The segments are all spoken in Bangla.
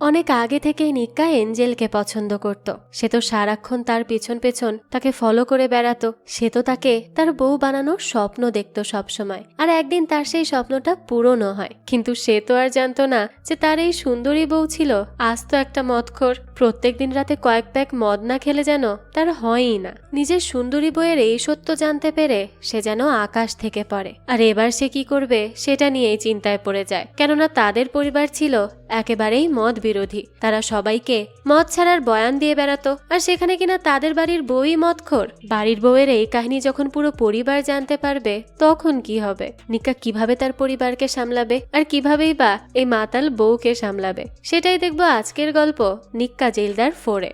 অনেক আগে থেকেই নিক্কা এঞ্জেলকে পছন্দ করত। সে তো সারাক্ষণ তার পেছন পেছন তাকে ফলো করে বেড়াতো। সে তো তাকে তার বউ বানানোর স্বপ্ন দেখত সবসময়। আর একদিন তার সেই স্বপ্নটা পূরণও হয়। কিন্তু সে তো আর জানতো না যে তার এই সুন্দরী বউ ছিল আস্ত একটা মদখোর। প্রত্যেকদিন রাতে কয়েক প্যাক মদ না খেলে যেন তার হয়ই না। নিজের সুন্দরী বউয়ের এই সত্য জানতে পেরে সে যেন আকাশ থেকে পড়ে। আর এবার সে কি করবে সেটা নিয়েই চিন্তায় পড়ে যায়। কেননা তাদের পরিবার ছিল একেবারেই মদ বিরোধী। তারা সবাইকে মদ ছাড়ার বয়ান দিয়ে বেড়াতো। আর সেখানে কিনা তাদের বাড়ির বউই মদখোর। বাড়ির বউয়ের এই কাহিনী যখন পুরো পরিবার জানতে পারবে তখন কি হবে? নিক্কা কিভাবে তার পরিবারকে সামলাবে আর কিভাবেই বা এই মাতাল বউকে সামলাবে? সেটাই দেখবো আজকের গল্প নিক্কা জেলদার 4-এ।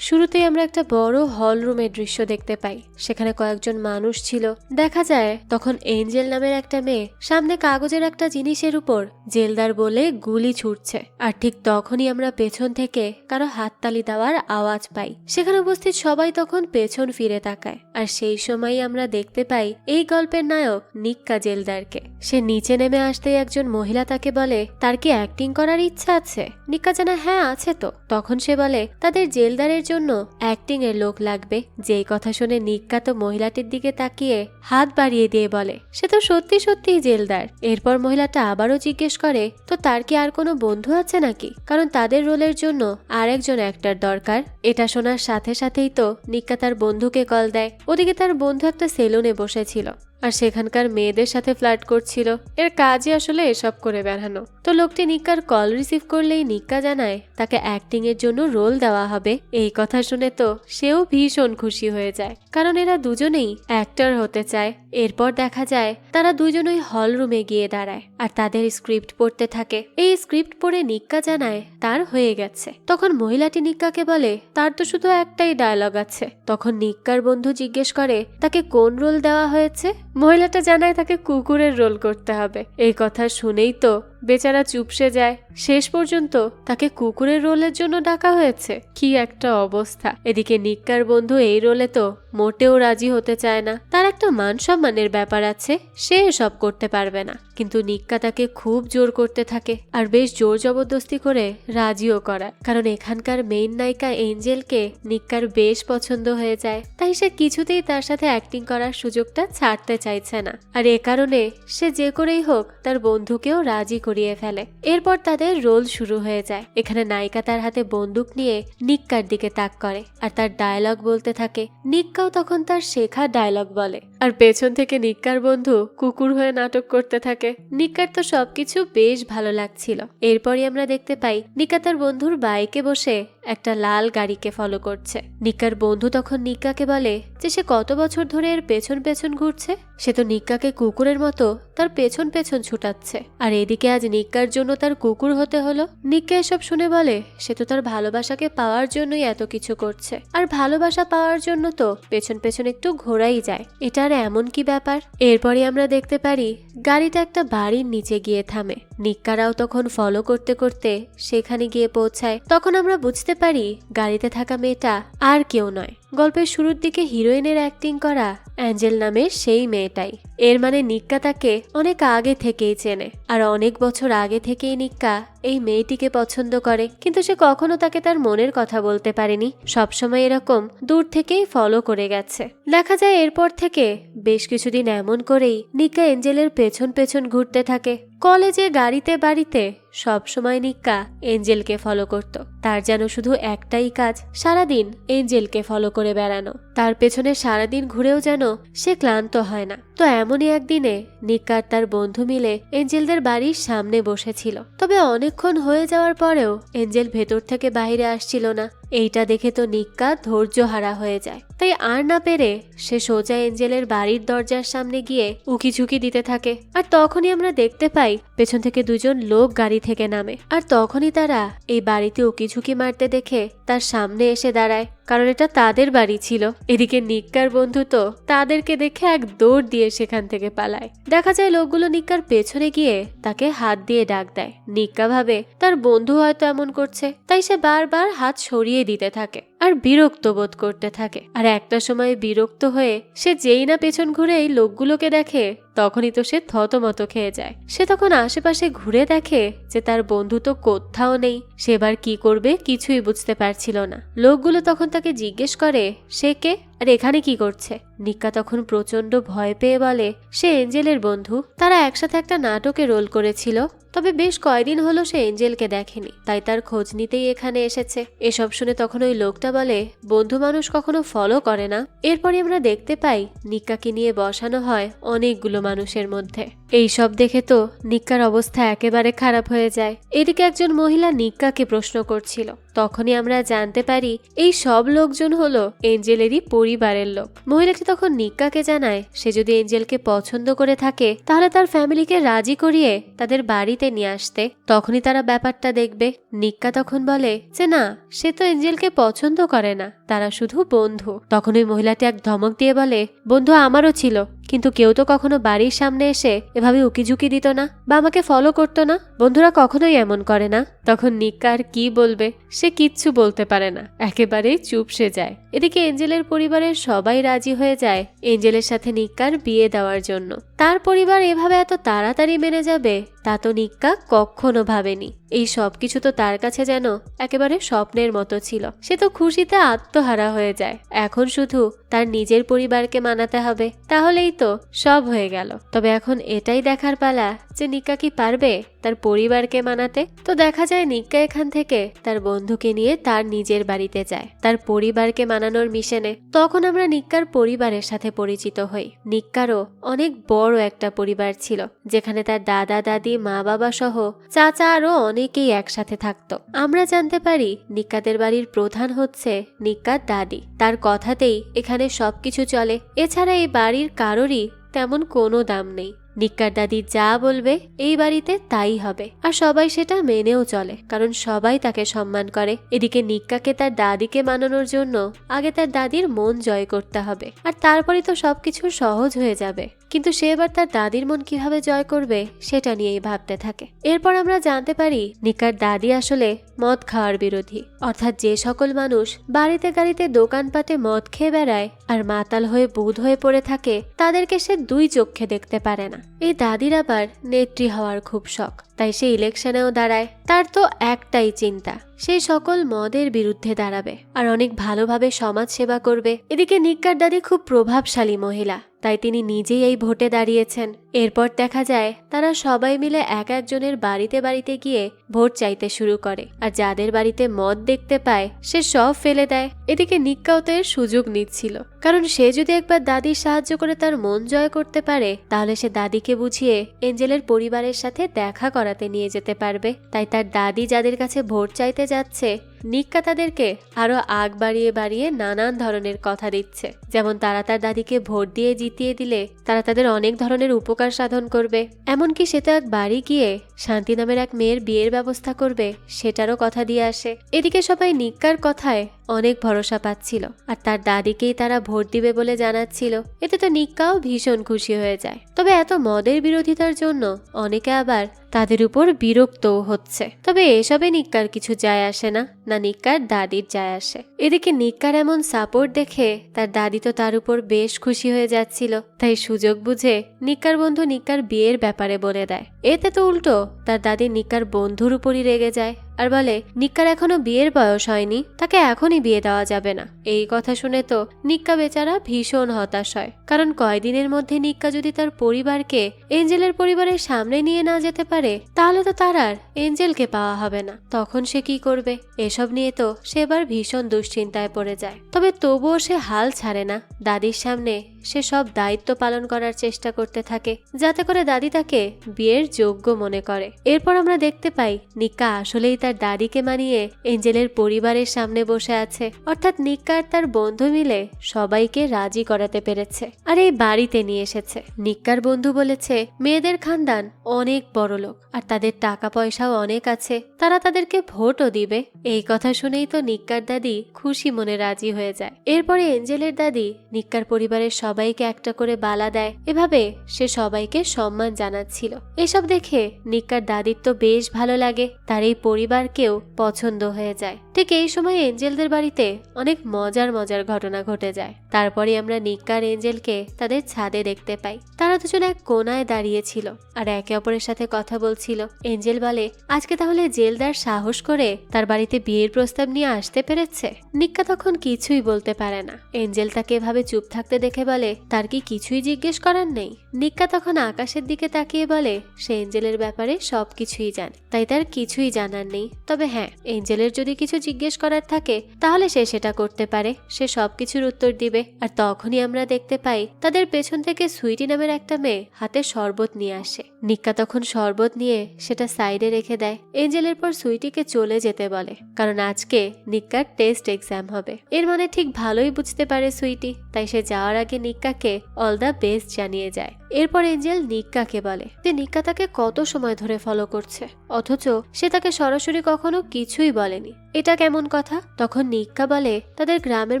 শুরুতেই আমরা একটা বড় হল রুমের দৃশ্য দেখতে পাই। সেখানে কয়েকজন মানুষ ছিল। দেখা যায় তখন এঞ্জেল নামের একটা মেয়ে সামনে কাগজের একটা জিনিসের উপর জেলদার বলে গুলি ছুটছে। আর ঠিক তখনই আমরা পেছন থেকে কারো হাততালি দেওয়ার আওয়াজ পাই। সেখানে উপস্থিত সবাই তখন পেছন ফিরে তাকায়। আর সেই সময়ই আমরা দেখতে পাই এই গল্পের নায়ক নিক্কা জেলদারকে। সে নিচে নেমে আসতেই একজন মহিলা তাকে বলে তার কি অ্যাক্টিং করার ইচ্ছা আছে? নিক্কা জানা হ্যাঁ আছে তো। তখন সে বলে তাদের জেলদারের জন্য অ্যাক্টিং এর লোক লাগবে। যেই কথা শুনে নিক্কা তো মহিলাটির দিকে তাকিয়ে হাত বাড়িয়ে দিয়ে বলে সে তো সত্যি সত্যিই জেলদার। এরপর মহিলাটা আবারও জিজ্ঞেস করে তো তার কি আর কোনো বন্ধু আছে নাকি, কারণ তাদের রোলের জন্য আর একজন অ্যাক্টর দরকার। এটা শোনার সাথে সাথেই তো নিক্কা তার বন্ধুকে কল দেয়। ওদিকে তার বন্ধু একটা সেলুনে বসেছিল আর সেখানকার মেয়েদের সাথে ফ্লার্ট করছিল। এর কাজই আসলে এসব করে বেড়ানো। তো লোকটি নিক্কার কল রিসিভ করলেই নিক্কা জানায় তাকে অ্যাক্টিং এর জন্য রোল দেওয়া হবে। এই কথা শুনে তো সেও ভীষণ খুশি হয়ে যায়, কারণ এরা দুজনেই অ্যাক্টর হতে চায়। এরপর দেখা যায় তারা দুজনেই হল রুমে গিয়ে দাঁড়ায় আর তাদের স্ক্রিপ্ট পড়তে থাকে। এই স্ক্রিপ্ট পড়ে নিক্কা জানায় তার হয়ে গেছে। তখন মহিলাটি নিক্কাকে বলে তার তো শুধু একটাই ডায়লগ আছে। তখন নিক্কার বন্ধু জিজ্ঞেস করে তাকে কোন রোল দেওয়া হয়েছে। মহিলাটা জানায় তাকে কুকুরের রোল করতে হবে। এই কথা শুনেই তো বেচারা চুপসে যায়। শেষ পর্যন্ত তাকে কুকুরের রোলের জন্য ডাকা হয়েছে। কি একটা অবস্থা! এদিকে নিক্কার বন্ধু এই রোলে তো মোটেও রাজি হতে চায় না। তার একটা মান সম্মানের ব্যাপার আছে, সে এসব করতে পারবে না। কিন্তু নিক্কা তাকে খুব জোর করতে থাকে আর বেশ জোর জবরদস্তি করে রাজিও করায়। কারণ এখানকার মেইন নায়িকা এঞ্জেলকে নিক্কার বেশ পছন্দ হয়ে যায়। তাই সে কিছুতেই তার সাথে অ্যাক্টিং করার সুযোগটা ছাড়তে চাইছে না। আর এ কারণে সে যে করেই হোক তার বন্ধুকেও রাজি করিয়ে ফেলে। এরপর তাদের রোল শুরু হয়ে যায়। এখানে নায়িকা তার হাতে বন্দুক নিয়ে নিক্কার দিকে তাক করে আর তার ডায়লগ বলতে থাকে। নিক্কাও তখন তার শেখা ডায়লগ বলে আর পেছন থেকে নিক্কার বন্ধু কুকুর হয়ে নাটক করতে থাকে। নিক্কার তো সবকিছু বেশ ভালো লাগছিল। এরপরই আমরা দেখতে পাই নিক্কা তার বন্ধুর বাইকে বসে একটা লাল গাড়িকে ফলো করছে। নিক্কার বন্ধু তখন নিক্কাকে বলে যে সে কত বছর ধরে এর পেছন পেছন ঘুরছে। সে তো নিক্কাকে কুকুরের মতো তার পেছন পেছন ছুটাচ্ছে। আর এদিকে আজ নিক্কার জন্য তার কুকুর হতে হলো। নিক্কা এসব শুনে বলে সে তো তার ভালোবাসাকে পাওয়ার জন্যই এত কিছু করছে। আর ভালোবাসা পাওয়ার জন্য তো পেছন পেছন একটু ঘোরাই যায়। এটা আর এমন কি ব্যাপার? এরপরে আমরা দেখতে পারি গাড়িটা একটা বাড়ির নিচে গিয়ে থামে। নিক্কারাও তখন ফলো করতে করতে সেখানে গিয়ে পৌঁছায়। তখন আমরা বুঝতে পারি গাড়িতে থাকা মেয়েটা আর কেউ নয়, গল্পের শুরুর দিকে হিরোইনের অ্যাক্টিং করা অ্যাঞ্জেল নামের সেই মেয়েটাই। এর মানে নিক্কা তাকে অনেক আগে থেকেই চেনে আর অনেক বছর আগে থেকেই নিক্কা এই মেয়েটিকে পছন্দ করে। কিন্তু সে কখনো তাকে তার মনের কথা বলতে পারেনি। সবসময় এরকম দূর থেকেই ফলো করে গেছে। দেখা যায় এরপর থেকে বেশ কিছুদিন এমন করেই নিক্কা এঞ্জেলের পেছন পেছন ঘুরতে থাকে। কলেজে গাড়িতে বাড়িতে সবসময় নিক্কা এঞ্জেলকে ফলো করত। তার যেন শুধু একটাই কাজ, সারাদিন এঞ্জেলকে ফলো করে বেড়ানো। তার পেছনে সারাদিন ঘুরেও যেন সে ক্লান্ত হয় না। তো এমনই একদিনে নিক্কা আর তার বন্ধু মিলে এঞ্জেলদের বাড়ির সামনে বসেছিল। তবে অনেকক্ষণ হয়ে যাওয়ার পরেও এঞ্জেল ভেতর থেকে বাইরে আসছিল না। এইটা দেখে তো নিক্কা ধৈর্য হারা হয়ে যায়। তাই আর না পেরে সে সোজা এঞ্জেলের বাড়ির দরজার সামনে গিয়ে উকিঝুঁকি দিতে থাকে। আর তখনই আমরা দেখতে পাই পেছন থেকে দুজন লোক গাড়ি থেকে নামে। আর তখনই তারা এই বাড়িতে উকিঝুঁকি মারতে দেখে তার সামনে এসে দাঁড়ায়, কারণ এটা তাদের বাড়ি ছিল। এদিকে নিক্কার বন্ধু তো তাদেরকে দেখে এক দৌড় দিয়ে সেখান থেকে পালায়। দেখা যায় লোকগুলো নিক্কার পেছনে গিয়ে তাকে হাত দিয়ে ডাক দেয়। নিক্কা ভাবে তার বন্ধু হয়তো এমন করছে, তাই সে বারবার হাত সরিয়ে দিতে থাকে। আর বিরক্ত বোধ করতে থাকে। আর একটা সময় বিরক্ত হয়ে সে যেই না পেছন ঘুরে এই লোকগুলোকে দেখে তখনই তো সে থতমত খেয়ে যায়। সে তখন আশেপাশে ঘুরে দেখে যে তার বন্ধু তো কোথাও নেই। সে এবার কি করবে কিছুই বুঝতে পারছিল না। লোকগুলো তখন তাকে জিজ্ঞেস করে সে কে আর এখানে কি করছে। নিক্কা তখন প্রচন্ড ভয় পেয়ে বলে সে এঞ্জেলের বন্ধু। তারা একসাথে একটা নাটকে রোল করেছিল, তবে বেশ কয়দিন হলো সে এঞ্জেলকে দেখেনি, তাই তার খোঁজ নিতেই এখানে এসেছে। এসব শুনে তখন ওই লোকটা বলে বন্ধু মানুষ কখনো ফলো করে না। এরপরে আমরা দেখতে পাই নিক্কাকে নিয়ে বসানো হয় অনেকগুলো মানুষের মধ্যে। এই সব দেখে তো নিক্কার অবস্থা একেবারে খারাপ হয়ে যায়। এদিকে একজন মহিলা নিক্কাকে প্রশ্ন করছিল। তখনই আমরা জানতে পারি এই সব লোকজন হলো এঞ্জেলেরই পরিবারের লোক। মহিলাটি তখন নিক্কাকে জানায় সে যদি এঞ্জেলকে পছন্দ করে থাকে তাহলে তার ফ্যামিলিকে রাজি করিয়ে তাদের বাড়িতে নিয়ে আসতে, তখনই তারা ব্যাপারটা দেখবে। নিক্কা তখন বলে যে না, সে তো এঞ্জেলকে পছন্দ করে না, তারা শুধু বন্ধু। তখন ওই মহিলাটি এক ধমক দিয়ে বলে বন্ধু আমারও ছিল, কিন্তু কেউ তো কখনো বাড়ির সামনে এসে এভাবে উকিঝুঁকি দিত না বা আমাকে ফলো করতো না। বন্ধুরা কখনোই এমন করে না। তখন নিক্কা আর কি বলবে, সে কিচ্ছু বলতে পারে না, একেবারেই চুপসে যায়। এদিকে এঞ্জেলের পরিবারের সবাই রাজি হয়ে যায় এঞ্জেলের সাথে নিক্কার বিয়ে দেওয়ার জন্য। তার পরিবার এভাবে এত তাড়াতাড়ি মেনে যাবে তা তো নিক্কা কখনো ভাবেনি। এই সবকিছু তো তার কাছে যেন একেবারে স্বপ্নের মতো ছিল। সে তো খুশিতে আত্মহারা হয়ে যায়। এখন শুধু তার নিজের পরিবারকে মানাতে হবে, তাহলেই তো সব হয়ে গেল। তবে এখন এটাই দেখার পালা যে নিক্কা কি পারবে তার পরিবারকে মানাতে। তো দেখা যায় নিক্কা এখান থেকে তার বন্ধুকে নিয়ে তার নিজের বাড়িতে যায় তার পরিবারকে মানানোর মিশনে। তখন আমরা নিক্কার পরিবারের সাথে পরিচিত হই। নিক্কারও অনেক বড় একটা পরিবার ছিল, যেখানে তার দাদা দাদি মা বাবা সহ চাচা আরো অনেকেই একসাথে থাকতো। আমরা জানতে পারি নিক্কাদের বাড়ির প্রধান হচ্ছে নিক্কার দাদি। তার কথাতেই এখানে সবকিছু চলে। এছাড়া এই বাড়ির কারোরই তেমন কোনো দাম নেই। নিক্কার দাদি যা বলবে এই বাড়িতে তাই হবে, আর সবাই সেটা মেনেও চলে, কারণ সবাই তাকে সম্মান করে। এদিকে নিক্কাকে তার দাদিকে মানানোর জন্য আগে তার দাদির মন জয় করতে হবে, আর তারপরে তো সবকিছু সহজ হয়ে যাবে। কিন্তু সে এবার তার দাদির মন কিভাবে জয় করবে সেটা নিয়েই ভাবতে থাকে। এরপর আমরা জানতে পারি নিক্কার দাদি আসলে মদ খাওয়ার বিরোধী, অর্থাৎ যে সকল মানুষ বাড়িতে গাড়িতে দোকানপাটে মদ খেয়ে বেড়ায় আর মাতাল হয়ে বুঁদ হয়ে পড়ে থাকে তাদেরকে সে দুই চোখে দেখতে পারে না। এই দাদির আবার নেত্রী হওয়ার খুব শখ, তাই সে ইলেকশনেও দাঁড়ায়। তার তো একটাই চিন্তা, সেই সকল মদের বিরুদ্ধে দাঁড়াবে আর অনেক ভালোভাবে সমাজ সেবা করবে। এদিকে নিক্কার দাদি খুব প্রভাবশালী মহিলা, তাই তিনি নিজেই এই ভোটে দাঁড়িয়েছেন। এরপর দেখা যায় তারা সবাই মিলে এক একজনের বাড়িতে বাড়িতে গিয়ে ভোট চাইতে শুরু করে, আর যাদের বাড়িতে মদ দেখতে পায় সে সব ফেলে দেয়। এদিকে নিক্কাও তো এর সুযোগ নিচ্ছিল, কারণ সে যদি একবার দাদির সাহায্য করে তার মন জয় করতে পারে তাহলে সে দাদিকে বুঝিয়ে এঞ্জেলের পরিবারের সাথে দেখা করাতে নিয়ে যেতে পারবে। তাই তার দাদি যাদের কাছে ভোট চাইতে যাচ্ছে নিক্কা তাদেরকে আরো আগ বাড়িয়ে বাড়িয়ে নানান ধরনের কথা দিচ্ছে, যেমন তারা তার দাদিকে ভোট দিয়ে জিতিয়ে দিলে তারা তাদের অনেক ধরনের উপকার সাধন করবে। এমনকি সে তো এক বাড়ি গিয়ে শান্তি নামের এক মেয়ের বিয়ের ব্যবস্থা করবে, সেটারও কথা দিয়ে আসে। এদিকে সবাই নিক্কার কথায় অনেক ভরসা পাচ্ছিল, আর তার দাদিকেই তারা ভোট দিবে বলে জানাচ্ছিল। এতে তো নিক্কাও ভীষণ খুশি হয়ে যায়। তবে এত মদের বিরোধিতার জন্য অনেকে আবার তাদের উপর বিরক্তও হচ্ছে। তবে এসবে নিক্কার কিছু যায় আসে না, না নিক্কার দাদির যায় আসে। এদিকে নিক্কার এমন সাপোর্ট দেখে তার দাদি তো তার উপর বেশ খুশি হয়ে যাচ্ছিল, তাই সুযোগ বুঝে নিক্কার বন্ধু নিক্কার বিয়ের ব্যাপারে বলে দেয়। এতে তো উল্টো তার দাদি নিক্কার বন্ধুর উপরই রেগে যায় আর বলে নিক্কার এখনো বিয়ের বয়স হয়নি, তাকে এখনই বিয়ে দেওয়া যাবে না। এই কথা শুনে তো নিক্কা বেচারা ভীষণ হতাশ হয়, কারণ কয়দিনের মধ্যে নিক্কা যদি তার পরিবারকে এঞ্জেলের পরিবারের সামনে নিয়ে না যেতে পারে তাহলে তো তার আর এঞ্জেলকে পাওয়া হবে না। তখন সে কি করবে? এসব নিয়ে তো সে এবার ভীষণ দুশ্চিন্তায় পড়ে যায়। তবে তবুও সে হাল ছাড়ে না। দাদির সামনে সে সব দায়িত্ব পালন করার চেষ্টা করতে থাকে, যাতে করে দাদি তাকে বিয়ের যোগ্য মনে করে। এরপর আমরা দেখতে পাই নিক্কা আসলেই তার দাদিকে মানিয়ে এঞ্জেলের পরিবারের সামনে বসে আছে, অর্থাৎ নিক্কা আর তার বন্ধু মিলে সবাইকে রাজি করাতে পেরেছে আর এই বাড়িতে নিয়ে এসেছে। নিক্কার বন্ধু বলেছে মেয়েদের খানদান অনেক বড় লোক আর তাদের টাকা পয়সাও অনেক আছে, তারা তাদেরকে ভোটও দিবে। এই কথা শুনেই তো নিক্কার দাদি খুশি মনে রাজি হয়ে যায়। এরপরে এঞ্জেলের দাদি নিক্কার পরিবারের সবাইকে একটা করে বালা দেয়। এভাবে সে সবাইকে সম্মান জানাচ্ছিল। এসব দেখে নিক্কার দাদির তো বেশ ভালো লাগে, তার এই পরিবারকেও পছন্দ হয়ে যায়। ঠিক এই সময় এঞ্জেলদের বাড়িতে অনেক মজার মজার ঘটনা ঘটে যায়। তারপরে আমরা নিক্কা আর এঞ্জেলকে তাদের ছাদে দেখতে পাই। তারা দুজন এক কোনায় দাঁড়িয়েছিল আর একে অপরের সাথে কথা বলছিল। এঞ্জেল বলে, আজকে তাহলে জেলদার সাহস করে তার বাড়িতে বিয়ের প্রস্তাব নিয়ে আসতে পেরেছে। নিক্কা তখন কিছুই বলতে পারে না। এঞ্জেল তাকে এভাবে চুপ থাকতে দেখে বলে, তার কি কিছুই জিজ্ঞেস করার নেই? নিক্কা তখন আকাশের দিকে তাকিয়ে বলে, সে এঞ্জেলের ব্যাপারে সবকিছুই জানে, তাই তার কিছুই জানার নেই। তবে হ্যাঁ, এঞ্জেলের যদি কিছু জিজ্ঞেস করার থাকে তাহলে সে সেটা করতে পারে, সে সবকিছুর উত্তর দিবে। আর তখনই আমরা দেখতে পাই তাদের পেছন থেকে সুইটি নামের একটা মেয়ে হাতে শরবত নিয়ে আসে। নিক্কা তখন শরবত নিয়ে সেটা সাইডে রেখে দেয়। এঞ্জেলের পর সুইটিকে চলে যেতে বলে, কারণ আজকে নিক্কার টেস্ট এক্সাম হবে। এর মানে ঠিক ভালোই বুঝতে পারে সুইটি, তাই সে যাওয়ার আগে নিক্কাকে অল দ্য বেস্ট জানিয়ে যায়। এরপর এঞ্জেল নিক্কাকে বলে যে নিক্কা তাকে কত সময় ধরে ফলো করছে, অথচ সে তাকে সরাসরি কখনো কিছুই বলেনি। এটা কেমন কথা? তখন নিক্কা বলে, তাদের গ্রামের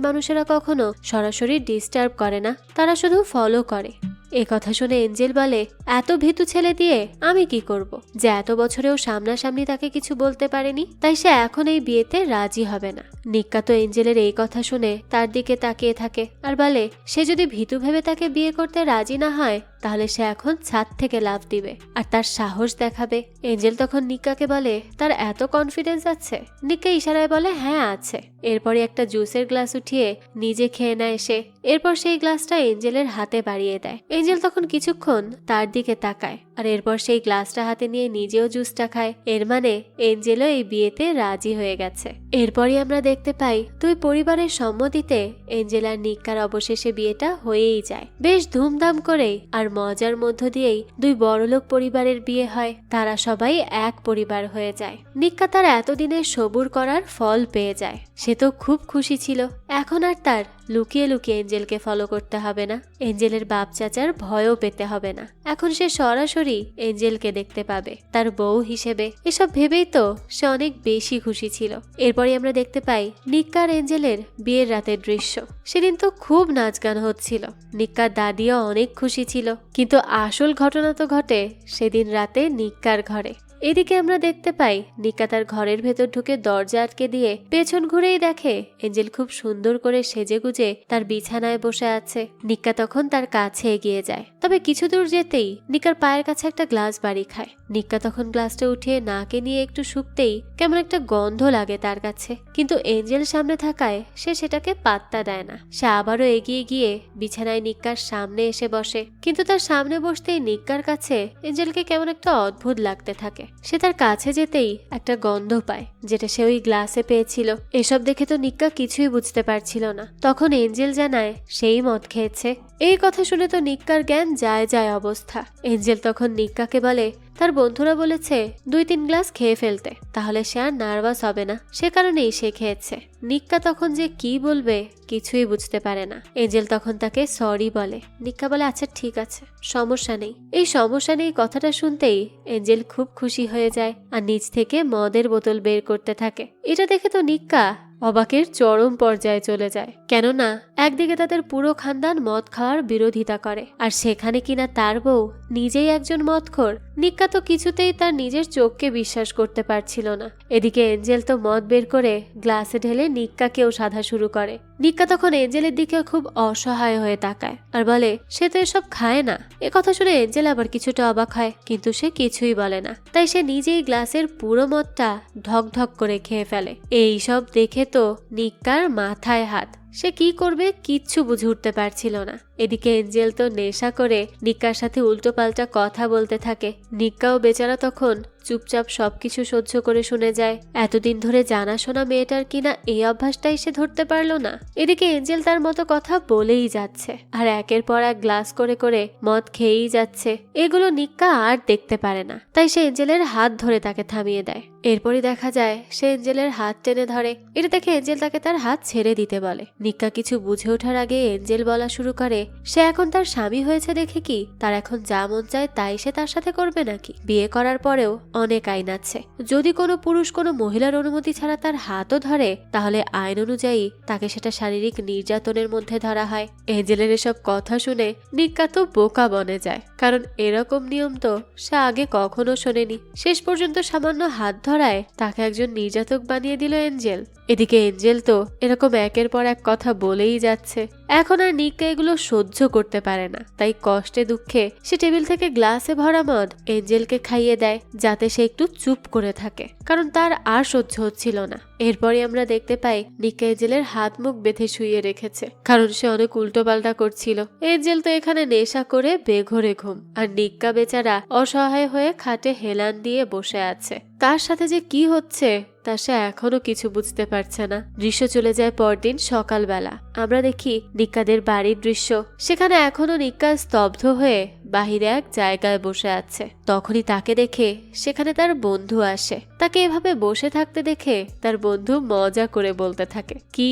মানুষেরা কখনো সরাসরি ডিস্টার্ব করে না, তারা শুধু ফলো করে। এ কথা শুনে এঞ্জেল বলে, এত ভীতু ছেলে দিয়ে আমি কি করব, যে এত বছরেও সামনাসামনি তাকে কিছু বলতে পারেনি, তাই সে এখন এই বিয়েতে রাজি হবে না। নিক্কা তো এঞ্জেলের এই কথা শুনে তার দিকে তাকিয়ে থাকে আর বলে, সে যদি ভীতু ভেবে তাকে বিয়ে করতে রাজি না হয় তাহলে সে এখন ছাদ থেকে লাফ দিবে আর তার সাহস দেখাবে। এঞ্জেল তখন নিক্কাকে বলে, তার এত কনফিডেন্স আছে? নিক্কা ইশারায় বলে, হ্যাঁ আছে। এরপরে একটা জুসের গ্লাস উঠিয়ে নিজে খেয়ে নেয় সে। এরপর সেই গ্লাসটা এঞ্জেলের হাতে বাড়িয়ে দেয়। এঞ্জেল তখন কিছুক্ষণ তার দিকে তাকায় আর এরপর সেই গ্লাসটা হাতে নিয়ে নিজেও জুসটা খায়। এর মানে এঞ্জেলও এই বিয়েতে রাজি হয়ে গেছে। এরপরই আমরা দেখতে পাই দুই পরিবারের সম্মতিতে এঞ্জেল আর নিক্কার অবশেষে বিয়েটা হয়েই যায়। বেশ ধুমধাম করেই আর মজার মধ্য দিয়েই দুই বড়লোক পরিবারের বিয়ে হয়। তারা সবাই এক পরিবার হয়ে যায়। নিক্কা তার এতদিনের সবুর করার ফল পেয়ে যায়। সে তো খুব খুশি ছিল। এখন আর তার লুকিয়ে লুকিয়ে এঞ্জেলকে ফলো করতে হবে না, এঞ্জেলের বাপ চাচার ভয়ও পেতে হবে না। এখন সে সরাসরি এঞ্জেলকে দেখতে পাবে তার বউ হিসেবে। এসব ভেবেই তো সে অনেক বেশি খুশি ছিল। এরপরই আমরা দেখতে পাই নিক্কা আর এঞ্জেলের বিয়ের রাতের দৃশ্য। সেদিন তো খুব নাচ গান হচ্ছিল। নিক্কার দাদিও অনেক খুশি ছিল, কিন্তু আসল ঘটনা তো ঘটে সেদিন রাতে নিক্কার ঘরে। এদিকে আমরা দেখতে পাই নিক্কা তার ঘরের ভেতর ঢুকে দরজা আটকে দিয়ে পেছন ঘুরেই দেখে এঞ্জেল খুব সুন্দর করে সেজেগুজে তার বিছানায় বসে আছে। নিক্কা তখন তার কাছে এগিয়ে যায়, তবে কিছু দূর যেতেই নিক্কার পায়ের কাছে একটা গ্লাস বাড়ি খায়। নিক্কা তখন গ্লাসটা উঠিয়ে নাকে নিয়ে একটু শুকতেই কেমন একটা গন্ধ লাগে তার কাছে, কিন্তু এঞ্জেল সামনে থাকায় সে সেটাকে পাত্তা দেয় না। সে আবারও এগিয়ে গিয়ে বিছানায় নিক্কার সামনে এসে বসে, কিন্তু তার সামনে বসতেই নিক্কার কাছে এঞ্জেলকে কেমন একটা অদ্ভুত লাগতে থাকে। সে তার কাছে যেতেই একটা গন্ধ পায়, যেটা সে ওই গ্লাসে পেয়েছিল। এসব দেখে তো নিক্কা কিছুই বুঝতে পারছিল না। তখন এঞ্জেল জানায় সেই মদ খেয়েছে। এই কথা শুনে তো নিক্কার জ্ঞান যায় যায় অবস্থা। এঞ্জেল তখন নিক্কাকে বলে, তার বন্ধুরা বলেছে 2-3 গ্লাস খেয়ে ফেলতে, তাহলে সে আর নার্ভাস হবে না, সে কারণেই সে খেয়েছে। নিক্কা তখন যে কি বলবে কিছুই বুঝতে পারে না। এঞ্জেল তখন তাকে সরি বলে। নিক্কা বলে, আচ্ছা ঠিক আছে, সমস্যা নেই। এই সমস্যা নেই কথাটা শুনতেই এঞ্জেল খুব খুশি হয়ে যায় আর নিজ থেকে মদের বোতল বের করতে থাকে। এটা দেখে তো নিক্কা অবাকের চরম পর্যায়ে চলে যায়, কেননা একদিকে তাদের পুরো খানদান মদ খাওয়ার বিরোধিতা করে, আর সেখানে কিনা তার বউ নিজেই একজন মদখোর। নিক্কা তো কিছুতেই তার নিজের চোখকে বিশ্বাস করতে পারছিল না। এদিকে এঞ্জেল তো মদ বের করে গ্লাসে ঢেলে নিক্কাকেও সাধা শুরু করে। নিক্কা তখন এঞ্জেলের দিকে খুব অসহায় হয়ে তাকায় আর বলে, সে তো এসব খায় না। কথা শুনে এঞ্জেল আবার কিছুটা অবাক হয়, কিন্তু সে কিছুই বলে না। তাই সে নিজেই গ্লাসের পুরো মদটা ঢক ঢক করে খেয়ে ফেলে। এই সব দেখে তো নিক্কার মাথায় হাত। সে কি করবে কিচ্ছু বুঝে উঠতে পারছিল না। এদিকে এঞ্জেল তো নেশা করে নিক্কার সাথে উল্টো পাল্টা কথা বলতে থাকে। নিক্কাও বেচারা তখন চুপচাপ সবকিছু সহ্য করে শুনে যায়। এতদিন ধরে জানাশোনা মেয়েটার কিনা এই অভ্যাসটাই সে ধরতে পারলো না। এদিকে এঞ্জেল তার মতো কথা বলেই যাচ্ছে আর একের পর এক গ্লাস করে করে মদ খেয়েই যাচ্ছে। এগুলো নিক্কা আর দেখতে পারে না, তাই সে এঞ্জেলের হাত ধরে তাকে থামিয়ে দেয়। এরপরই দেখা যায় সে এঞ্জেলের হাত টেনে ধরে। এটা দেখে এঞ্জেল তাকে তার হাত ছেড়ে দিতে বলে। নিক্কা কিছু বুঝে ওঠার আগে এঞ্জেল বলা শুরু করে সে এখন তার স্বামী হয়েছে দেখে কি তার এখন যা মন চায় তাই সে তার সাথে করবে নাকি? বিয়ে করার পরেও অনেক আইন আছে, যদি কোনো পুরুষ কোনো মহিলার অনুমতি ছাড়া তার হাতও ধরে তাহলে আইন অনুযায়ী তাকে সেটা শারীরিক নির্যাতনের মধ্যে ধরা হয়। এঞ্জেলের এসব কথা শুনে নিক্কা তো বোকা বনে যায়, কারণ এরকম নিয়ম তো সে আগে কখনো শোনেনি। শেষ পর্যন্ত সামান্য হাত ধরায় তাকে একজন নির্যাতক বানিয়ে দিল এঞ্জেল। এদিকে এঞ্জেল তো এরকম একের পর এক কথা বলেই যাচ্ছে। এখন আর নিক্কা এগুলো সহ্য করতে পারে না, তাই কষ্টে দুঃখে সে টেবিল থেকে গ্লাসে ভরা মদ এঞ্জেলকে খাইয়ে দেয় যাতে সে একটু চুপ করে থাকে, কারণ তার আর সহ্য হচ্ছিল না। এরপরই আমরা দেখতে পাই নিক্কা এঞ্জেলের হাত মুখ বেঁধে শুইয়ে রেখেছে, কারণ সে অনেক উল্টো পাল্টা করছিল। এঞ্জেল তো এখানে নেশা করে বেঘরে ঘুম, আর নিক্কা বেচারা অসহায় হয়ে খাটে হেলান দিয়ে বসে আছে। তার সাথে যে কি হচ্ছে তা সে এখনো কিছু বুঝতে পারছে না। দৃশ্য চলে যায় পরদিন সকালবেলা। আমরা দেখি নিক্কাদের বাড়ির দৃশ্য। সেখানে এখনো নিক্কা স্তব্ধ হয়ে বাহিরে এক জায়গায় বসে আছে। তখনই তাকে দেখে সেখানে তার বন্ধু আসে। তাকে এভাবে বসে থাকতে দেখে তার বন্ধু মজা করে বলতে থাকে, কি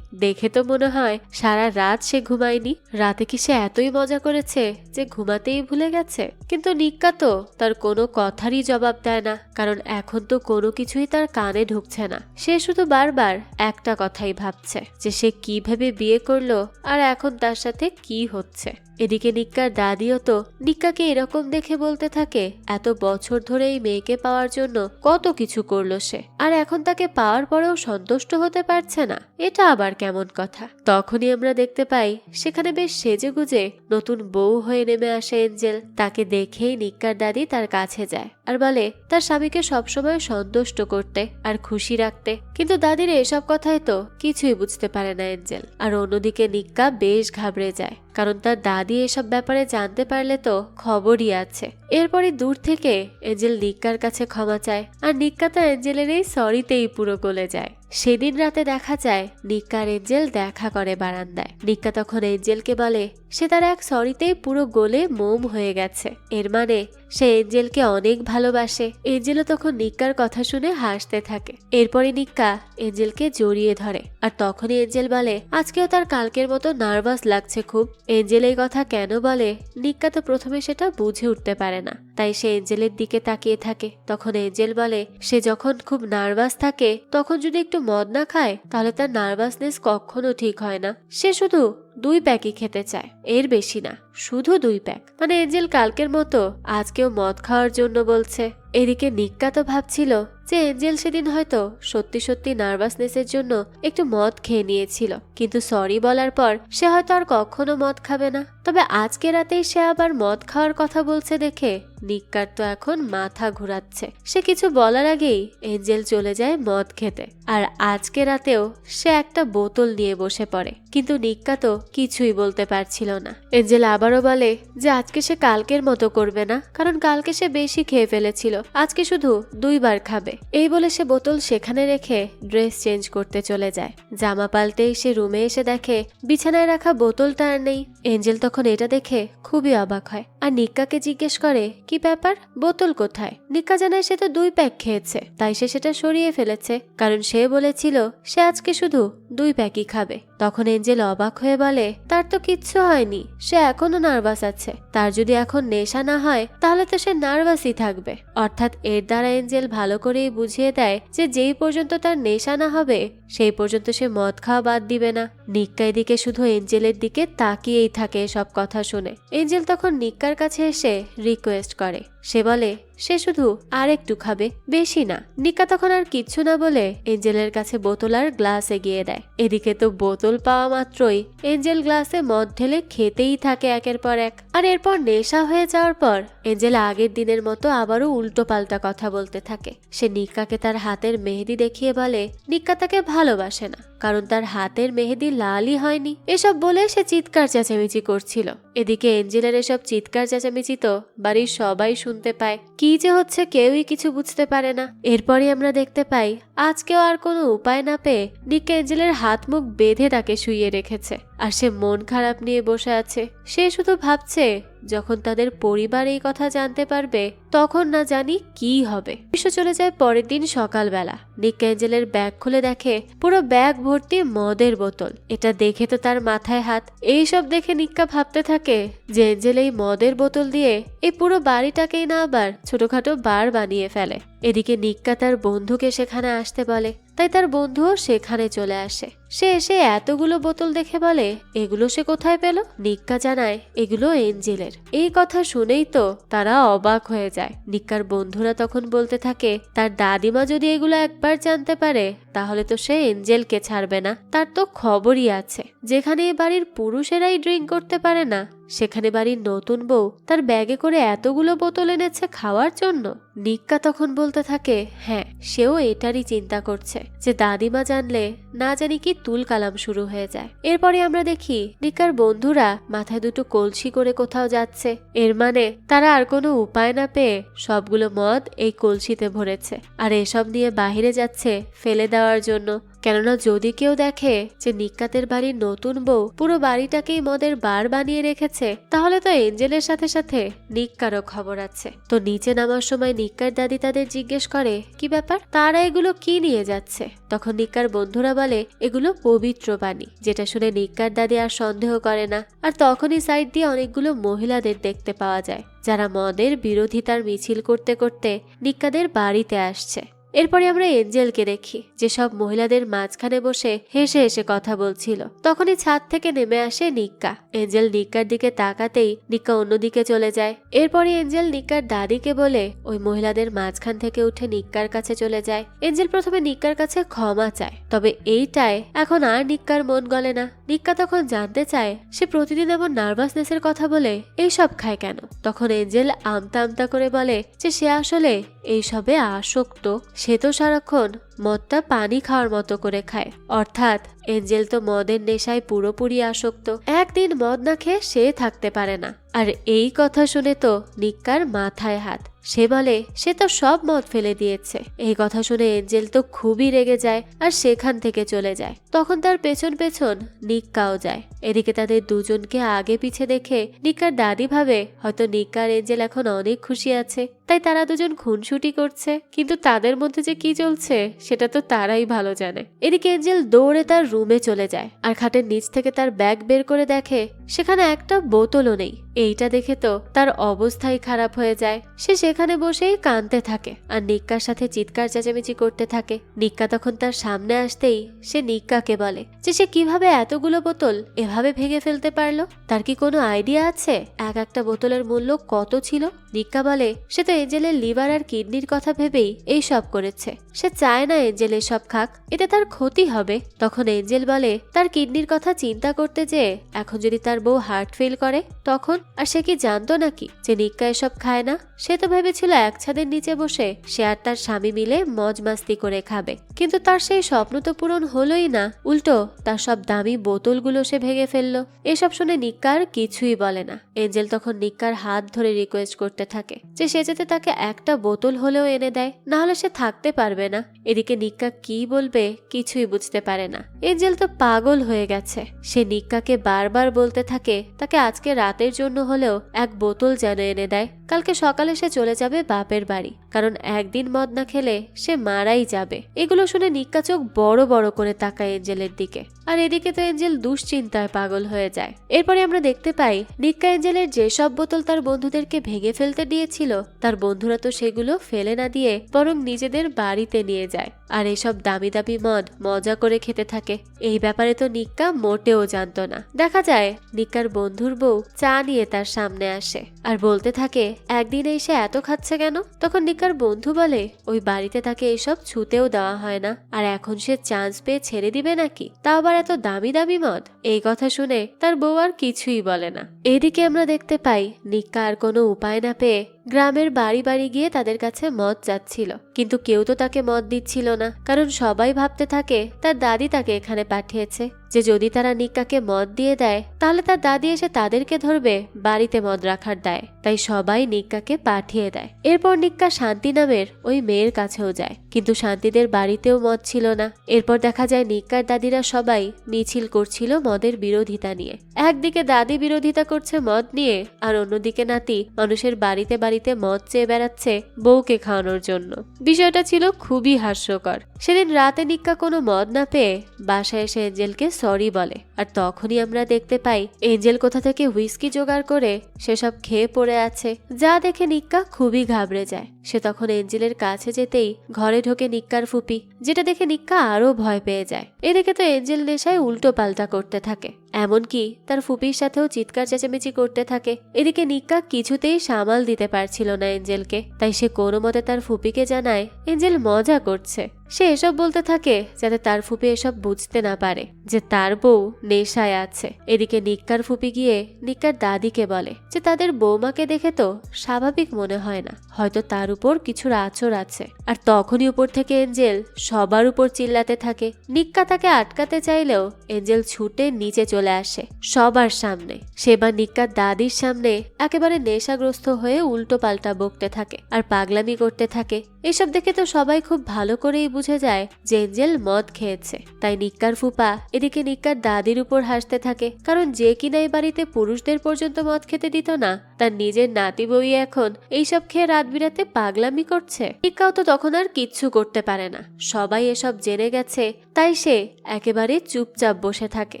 দেখে তো মনে হয় সারা রাত সে ঘুমায়নি। রাতে কি সে এতই মজা করেছে যে ঘুমাতেই ভুলে গেছে? কিন্তু নিক্কা তো তার কোনো কথারই জবাব দেয় না, কারণ এখন তো কোনো কিছুই তার কানে ঢুকছে না। সে শুধু বারবার একটা কথাই ভাবছে যে সে কিভাবে বিয়ে করলো আর এখন তার সাথে কি হচ্ছে। এদিকে নিক্কার দাদিও তো নিক্কাকে এরকম দেখে বলতে থাকে এত বছর ধরে এই মেয়েকে পাওয়ার জন্য কত কিছু করলো সে, আর এখন তাকে পাওয়ার পরেও সন্তুষ্ট হতে পারছে না। এটা আবার কেমন কথা? তখনই আমরা দেখতে পাই সেখানে বেশ সেজেগুজে নতুন বউ হয়ে নেমে আসে এঞ্জেল। তাকে দেখেই নিক্কার দাদি তার কাছে যায় আর বলে তার স্বামীকে সবসময় সন্তুষ্ট করতে আর খুশি রাখতে। কিন্তু দাদির এসব কথাই তো কিছুই বুঝতে পারে না এঞ্জেল। আর অন্যদিকে নিক্কা বেশ ঘাবড়ে যায়, কারণ তার দাদি এসব ব্যাপারে জানতে পারলে তো খবরই আছে। এরপরে দূর থেকে এঞ্জেল নিক্কার কাছে ক্ষমা চায়, আর নিক্কা তো এঞ্জেলের এই সরিতেই পুরো গলে যায়। সেদিন রাতে দেখা যায় নিক্কা আর এঞ্জেল দেখা করে বারান্দায়। নিক্কা তখন এঞ্জেলকে বলে সে তার এক সরিতেই পুরো গলে মোম হয়ে গেছে, এর মানে সে এঞ্জেলকে অনেক ভালোবাসে। এঞ্জেলও তখন নিক্কার কথা শুনে হাসতে থাকে। এরপরে নিক্কা এঞ্জেলকে জড়িয়ে ধরে, আর তখনই এঞ্জেল বলে আজকেও তার কালকের মতো নার্ভাস লাগছে খুব। এঞ্জেল এই কথা কেন বলে নিক্কা তো প্রথমে সেটা বুঝে উঠতে পারে না, তাই সে এঞ্জেলের দিকে তাকিয়ে থাকে। তখন এঞ্জেল বলে সে যখন খুব নার্ভাস থাকে তখন যদি একটু মদ না খায় তাহলে তার নার্ভাসনেস কখনো ঠিক হয় না। সে শুধু 2 প্যাকই খেতে চায়, এর বেশি না, শুধু 2 প্যাক। মানে এঞ্জেল কালকের মতো আজকেও মদ খাওয়ার জন্য বলছে। এদিকে নিক্কা তো ভাবছিল যে এঞ্জেল সেদিন হয়তো সত্যি সত্যি নার্ভাসনেসের জন্য একটু মদ খেয়ে নিয়েছিল, কিন্তু সরি বলার পর সে হয়তো আর কখনো মদ খাবে না। তবে আজকে রাতেই সে আবার মদ খাওয়ার কথা বলছে দেখে নিক্কার তো এখন মাথা ঘুরাচ্ছে। সে কিছু বলার আগেই এঞ্জেল চলে যায় মদ খেতে, আর আজকে রাতেও সে একটা বোতল নিয়ে বসে পড়ে। কিন্তু নিক্কা তো কিছুই বলতে পারছিল না। এঞ্জেল আবারও বলে যে আজকে সে কালকের মতো করবে না, কারণ কালকে সে বেশি খেয়ে ফেলেছিল, আজকে শুধু 2 বার খাবে। এই বলে সে বোতল সেখানে রেখে ড্রেস চেঞ্জ করতে চলে যায়। জামা পাল্টেই সে রুমে এসে দেখে বিছানায় রাখা বোতলটা আর নেই। এঞ্জেল তখন এটা দেখে খুবই অবাক হয়, আর নিক্কাকে জিজ্ঞেস করে কি ব্যাপার, বোতল কোথায়? নিক্কা জানায় সে তো 2 প্যাক খেয়েছে, তাই সে সেটা সরিয়ে ফেলেছে, কারণ সে বলেছিল সে আজকে শুধু 2 প্যাকই খাবে। তখন এঞ্জেল অবাক হয়ে বলে তার তো কিচ্ছু হয়নি, সে এখনো নার্ভাস আছে। তার যদি এখন নেশা না হয় তাহলে তো সে নার্ভাসই থাকবে। অর্থাৎ এর দ্বারা এঞ্জেল ভালো করেই বুঝিয়ে দেয় যে যেই পর্যন্ত তার নেশা না হবে সেই পর্যন্ত সে মদ খাওয়া বাদ দিবে না। নিক্কা এদিকে শুধু এঞ্জেলের দিকে তাকিয়েই থাকে সব কথা শুনে। এঞ্জেল তখন নিক্কার কাছে এসে রিকোয়েস্ট করে। সে বলে সে শুধু আর একটু খাবে, বেশি না। নিক্কা তখন আর কিচ্ছু না বলে এঞ্জেলের কাছে বোতল আর গ্লাস এগিয়ে দেয়। এদিকে তো বোতল পাওয়া মাত্রই এঞ্জেল গ্লাসে মদ ঢেলে খেতেই থাকে একের পর এক। আর এরপর নেশা হয়ে যাওয়ার পর এঞ্জেল আগের দিনের মতো আবারও উল্টো পাল্টা কথা বলতে থাকে। সে নিক্কাকে তার হাতের মেহেদি দেখিয়ে বলে নিক্কা তাকে ভালোবাসে না, কারণ তার হাতের মেহেদি লালই হয়নি। এসব বলে সে চিৎকার চেঁচামেচি করছিল। এদিকে এঞ্জেলের এসব চিৎকার চেঁচামেচি তো বাড়ির সবাই শুনতে পায়। কি যে হচ্ছে কেউই কিছু বুঝতে পারে না। এরপরই আমরা দেখতে পাই আজকেও আর কোনো উপায় না পেয়ে নিক্কা এঞ্জেলের হাত মুখ বেঁধে তাকে শুইয়ে রেখেছে, আর সে মন খারাপ নিয়ে বসে আছে। সে শুধু ভাবছে যখন তাদের পরিবার এই কথা জানতে পারবে তখন না জানি কি হবে। দৃশ্য চলে যায় পরের দিন সকালবেলা। নিক্কা এঞ্জেলের ব্যাগ খুলে দেখে পুরো ব্যাগ ভর্তি মদের বোতল। এটা দেখে তো তার মাথায় হাত। এইসব দেখে নিক্কা ভাবতে থাকে যে এঞ্জেল এই মদের বোতল দিয়ে এই পুরো বাড়িটাকেই না আবার ছোটখাটো বার বানিয়ে ফেলে। এদিকে নিক্কা তার বন্ধুকে সেখানে আসতে বলে, তাই তার বন্ধুও সেখানে চলে আসে। সে এসে এতগুলো বোতল দেখে বলে এগুলো সে কোথায় পেল। নিক্কা জানায় এগুলো এঞ্জেলের। এই কথা শুনেই তো তারা অবাক হয়ে যায়। নিক্কার বন্ধুরা তখন বলতে থাকে তার দাদিমা যদি এগুলো একবার জানতে পারে তাহলে তো সে এঞ্জেলকে ছাড়বে না। তার তো খবরই আছে, যেখানে এ বাড়ির পুরুষেরাই ড্রিঙ্ক করতে পারে না সেখানে বাড়ির নতুন বউ তার ব্যাগে করে এতগুলো বোতল এনেছে খাওয়ার জন্য। নিক্কা তখন বলতে থাকে হ্যাঁ, সেও এটারই চিন্তা করছে যে দাদিমা জানলে না জানি কি তুল কালাম শুরু হয়ে যায়। এরপরে আমরা দেখি নিক্কার বন্ধুরা মাথায় দুটো কলসি করে কোথাও যাচ্ছে। এর মানে তারা আর কোনো উপায় না পেয়ে সবগুলো মদ এই কলসিতে ভরেছে আর এসব নিয়ে বাহিরে যাচ্ছে ফেলে দেওয়ার জন্য। কেননা যদি কেউ দেখে যে নিক্কাতের বাড়ির নতুন বউ পুরো বাড়িটাকেই মদের বার বানিয়ে রেখেছে তাহলে তো এঞ্জেলের সাথে সাথে নিক্কারও খবর আছে। তো নিচে নামার সময় নিক্কার দাদি তাদের জিজ্ঞেস করে কি ব্যাপার, তারা এগুলো কি নিয়ে যাচ্ছে। তখন নিক্কার বন্ধুরা বলে এগুলো পবিত্র বাণী, যেটা শুনে নিক্কার দাদি আর সন্দেহ করে না। আর তখনই সাইড দিয়ে অনেকগুলো মহিলাদের দেখতে পাওয়া যায় যারা মদের বিরোধিতার মিছিল করতে করতে নিক্কাদের বাড়িতে আসছে। এরপরে আমরা এঞ্জেলকে দেখি যে সব মহিলাদের মাঝখানে বসে হেসে হেসে কথা বলছিল। তখনই ছাদ থেকে নেমে আসে নিক্কা। এঞ্জেল নিক্কার দিকে তাকাতেই নিক্কা অন্যদিকে চলে যায়। এরপরে এঞ্জেল নিক্কার দাদিকে বলে ওই মহিলাদের মাঝখান থেকে উঠে নিক্কার কাছে চলে যায়। এঞ্জেল প্রথমে নিক্কার কাছে ক্ষমা চায়, তবে এইটায় এখন আর নিক্কার মন গলে না। নিক্কা তখন জানতে চায় সে প্রতিদিন এমন নার্ভাসনেসের কথা বলে এইসব খায় কেন। তখন এঞ্জেল আমতা আমতা করে বলে যে সে আসলে এইসবে আসক্ত। সে তো সারাক্ষণ মদটা পানি খাওয়ার মতো করে খায়। অর্থাৎ এঞ্জেল তো মদের নেশায় পুরোপুরি আসক্ত। একদিন মদ না খেয়ে সে থাকতে পারে না। আর এই কথা শুনে তো নিক্কার মাথায় হাত। সে বলে সে তো সব মদ ফেলে দিয়েছে। এই কথা শুনে এঞ্জেল তো খুবই রেগে যায় আর সেখান থেকে চলে যায়। তখন তার পেছন পেছন নিক্কাও যায়। এদিকে তাদের দুজনকে আগে পিছে দেখে নিক্কার দাদি ভাবে হয়তো নিক্কা আর এঞ্জেল এখন অনেক খুশি আছে, তাই তারা দুজন খুনসুটি করছে। কিন্তু তাদের মধ্যে যে কি চলছে সেটা তো তারাই ভালো জানে। এদিকে এঞ্জেল দৌড়ে তার রুমে চলে যায় আর খাটের নিচ থেকে তার ব্যাগ বের করে দেখে সেখানে একটা বোতলও নেই। এইটা দেখে তো তার অবস্থাই খারাপ হয়ে যায়। সে সেখানে বসেই কাঁদতে থাকে আর নিক্কার সাথে চিৎকার চেঁচামেচি করতে থাকে। নিক্কা তখন তার সামনে আসতেই সে নিক্কাকে বলে যে সে কিভাবে এতগুলো বোতল এভাবে ভেঙে ফেলতে পারলো। তার কি কোনো আইডিয়া আছে এক একটা বোতলের মূল্য কত ছিল? নিক্কা বলে সে তো এঞ্জেলের লিভার আর কিডনির কথা ভেবেই এই সব করেছে। সে চায় না এঞ্জেল এসব খাক, এতে তার ক্ষতি হবে। তখন এঞ্জেল বলে তার কিডনির কথা চিন্তা করতে যে এখন যদি তার বউ হার্ট ফেল করে তখন। আর সে কি জানতো নাকি যে নিক্কা এসব খায় না? সে তো ভেবেছিল এক ছাদের নিচে বসে সে আর তার স্বামী মিলে মজ মাস্তি করে খাবে, কিন্তু তার সেই স্বপ্ন তো পূরণ হলোই না। উল্টো তার সব দামি বোতলগুলো সে ভেঙে ফেললো। এসব শুনে নিক্কা আর কিছুই বলে না। এঞ্জেল তখন নিক্কার হাত ধরে রিকোয়েস্ট করতে থাকে যে সে যাতে তাকে একটা বোতল হলেও এনে দেয়, না হলে সে থাকতে পারবে না। এদিকে নিক্কা কি বলবে কিছুই বুঝতে পারে না। এঞ্জেল তো পাগল হয়ে গেছে। সে নিক্কাকে বারবার বলতে থাকে তাকে আজকে রাতের জন্য হলেও এক বোতল যেন এনে দেয়। কালকে সকালে সে চলে যাবে বাপের বাড়ি, কারণ একদিন মদ না খেলে সে মারাই যাবে। এগুলো শুনে নিক্কা চোখ বড় বড় করে তাকায় এঞ্জেলের দিকে। আর এদিকে তো এঞ্জেল দুশ্চিন্তায় পাগল হয়ে যায়। এরপরে আমরা দেখতে পাই নিক্কা এঞ্জেলের যেসব বোতল তার বন্ধুদেরকে ভেঙে ফেলতে দিয়েছিল তার বন্ধুরা তো সেগুলো ফেলে না দিয়ে বরং নিজেদের বাড়িতে নিয়ে যায় আর এসব দামি দামি মদ মজা করে খেতে থাকে। এই ব্যাপারে তো নিক্কা মোটেও জানতো না। দেখা যায় নিক্কার বন্ধুর বউ চা নিয়ে তার সামনে আসে আর বলতে থাকে একদিন এসে এত খাচ্ছে কেন? তখন নিক্কার বন্ধু বলে ওই বাড়িতে তাকে এসব ছুতেও দেওয়া হয় না, আর এখন সে চান্স পেয়ে ছেড়ে দিবে নাকি, তা আবার এত দামি দামি মদ। এই কথা শুনে তার বউ আর কিছুই বলে না। এদিকে আমরা দেখতে পাই নিক্কা আর কোনো উপায় না পেয়ে গ্রামের বাড়ি বাড়ি গিয়ে তাদের কাছে মদ চাচ্ছিল, কিন্তু কেউ তো তাকে মদ দিচ্ছিল না। কারণ সবাই ভাবতে থাকে তার দাদি তাকে এখানে পাঠিয়েছে, যে যদি তারা নিক্কাকে মদ দিয়ে দেয় তাহলে তার দাদি এসে তাদেরকে ধরবে বাড়িতে মদ রাখার দায়। তাই সবাই নিক্কাকে পাঠিয়ে দেয়। এরপর নিক্কা শান্তি নামের ওই মেয়ের কাছেও যায় কিন্তু শান্তিদের বাড়িতেও মদ ছিল না। এরপর দেখা যায় নিক্কার দাদিরা সবাই মিছিল করছিল মদের বিরোধিতা নিয়ে। একদিকে দাদি বিরোধিতা করছে মদ নিয়ে, আর অন্যদিকে নাতি মানুষের বাড়িতে বাড়িতে মদ চেয়ে বেড়াচ্ছে বউকে খাওয়ানোর জন্য। বিষয়টা ছিল খুবই হাস্যকর। সেদিন রাতে নিক্কা কোনো মদ না পেয়ে বাসায় এসে এঞ্জেলকে সরি বলে, আর তখনই আমরা দেখতে পাই এঞ্জেল কোথা থেকে হুইস্কি জোগাড় করে সেসব খেয়ে পড়ে আছে, যা দেখে নিক্কা খুবই ঘাবড়ে যায়। সে তখন এঞ্জেলের কাছে যেতেই ঘরে ঢোকে নিক্কার ফুপি, যেটা দেখে নিক্কা আরো ভয় পেয়ে যায়। এদিকে তো এঞ্জেল নেশায় উল্টো পাল্টা করতে থাকে, এমনকি তার ফুপির সাথেও চিৎকার চেঁচামেচি করতে থাকে। এদিকে নিক্কা কিছুতেই সামাল দিতে পারছিল না এঞ্জেলকে, তাই সে কোনো মতে তার ফুপিকে জানায় এঞ্জেল মজা করছে। সে এসব বলতে থাকে যাতে তার ফুপি এসব বুঝতে না পারে যে তার বউ নেশায় আছে। এদিকে নিক্কার ফুপি গিয়ে নিক্কার দাদিকে বলে যে তাদের বৌমাকে দেখে তো স্বাভাবিক মনে হয় না, হয়তো তার উপর কিছুর আঁচড় আছে। আর তখনই উপর থেকে এঞ্জেল সবার উপর চিল্লাতে থাকে। নিক্কা তাকে আটকাতে চাইলেও এঞ্জেল ছুটে নিচে চলে আসে সবার সামনে। সেবার নিক্কার দাদির সামনে একেবারে নেশাগ্রস্ত হয়ে উল্টো পাল্টা বকতে থাকে আর পাগলামি করতে থাকে। এসব দেখে তো সবাই খুব ভালো করেই বুঝে যায় যে এঞ্জেল মদ খেয়েছে। তাই নিক্কার ফুপা এদিকে নিক্কার দাদির উপর হাসতে থাকে, কারণ যে কিনা এই বাড়িতে পুরুষদের পর্যন্ত মদ খেতে দিত না, তার নিজের নাতি বউই এখন এইসব খেয়ে রাত বিরাতে পাগলামি করছে। নিক্কাও তো তখন আর কিচ্ছু করতে পারে না, সবাই এসব জেনে গেছে, তাই সে একেবারে চুপচাপ বসে থাকে।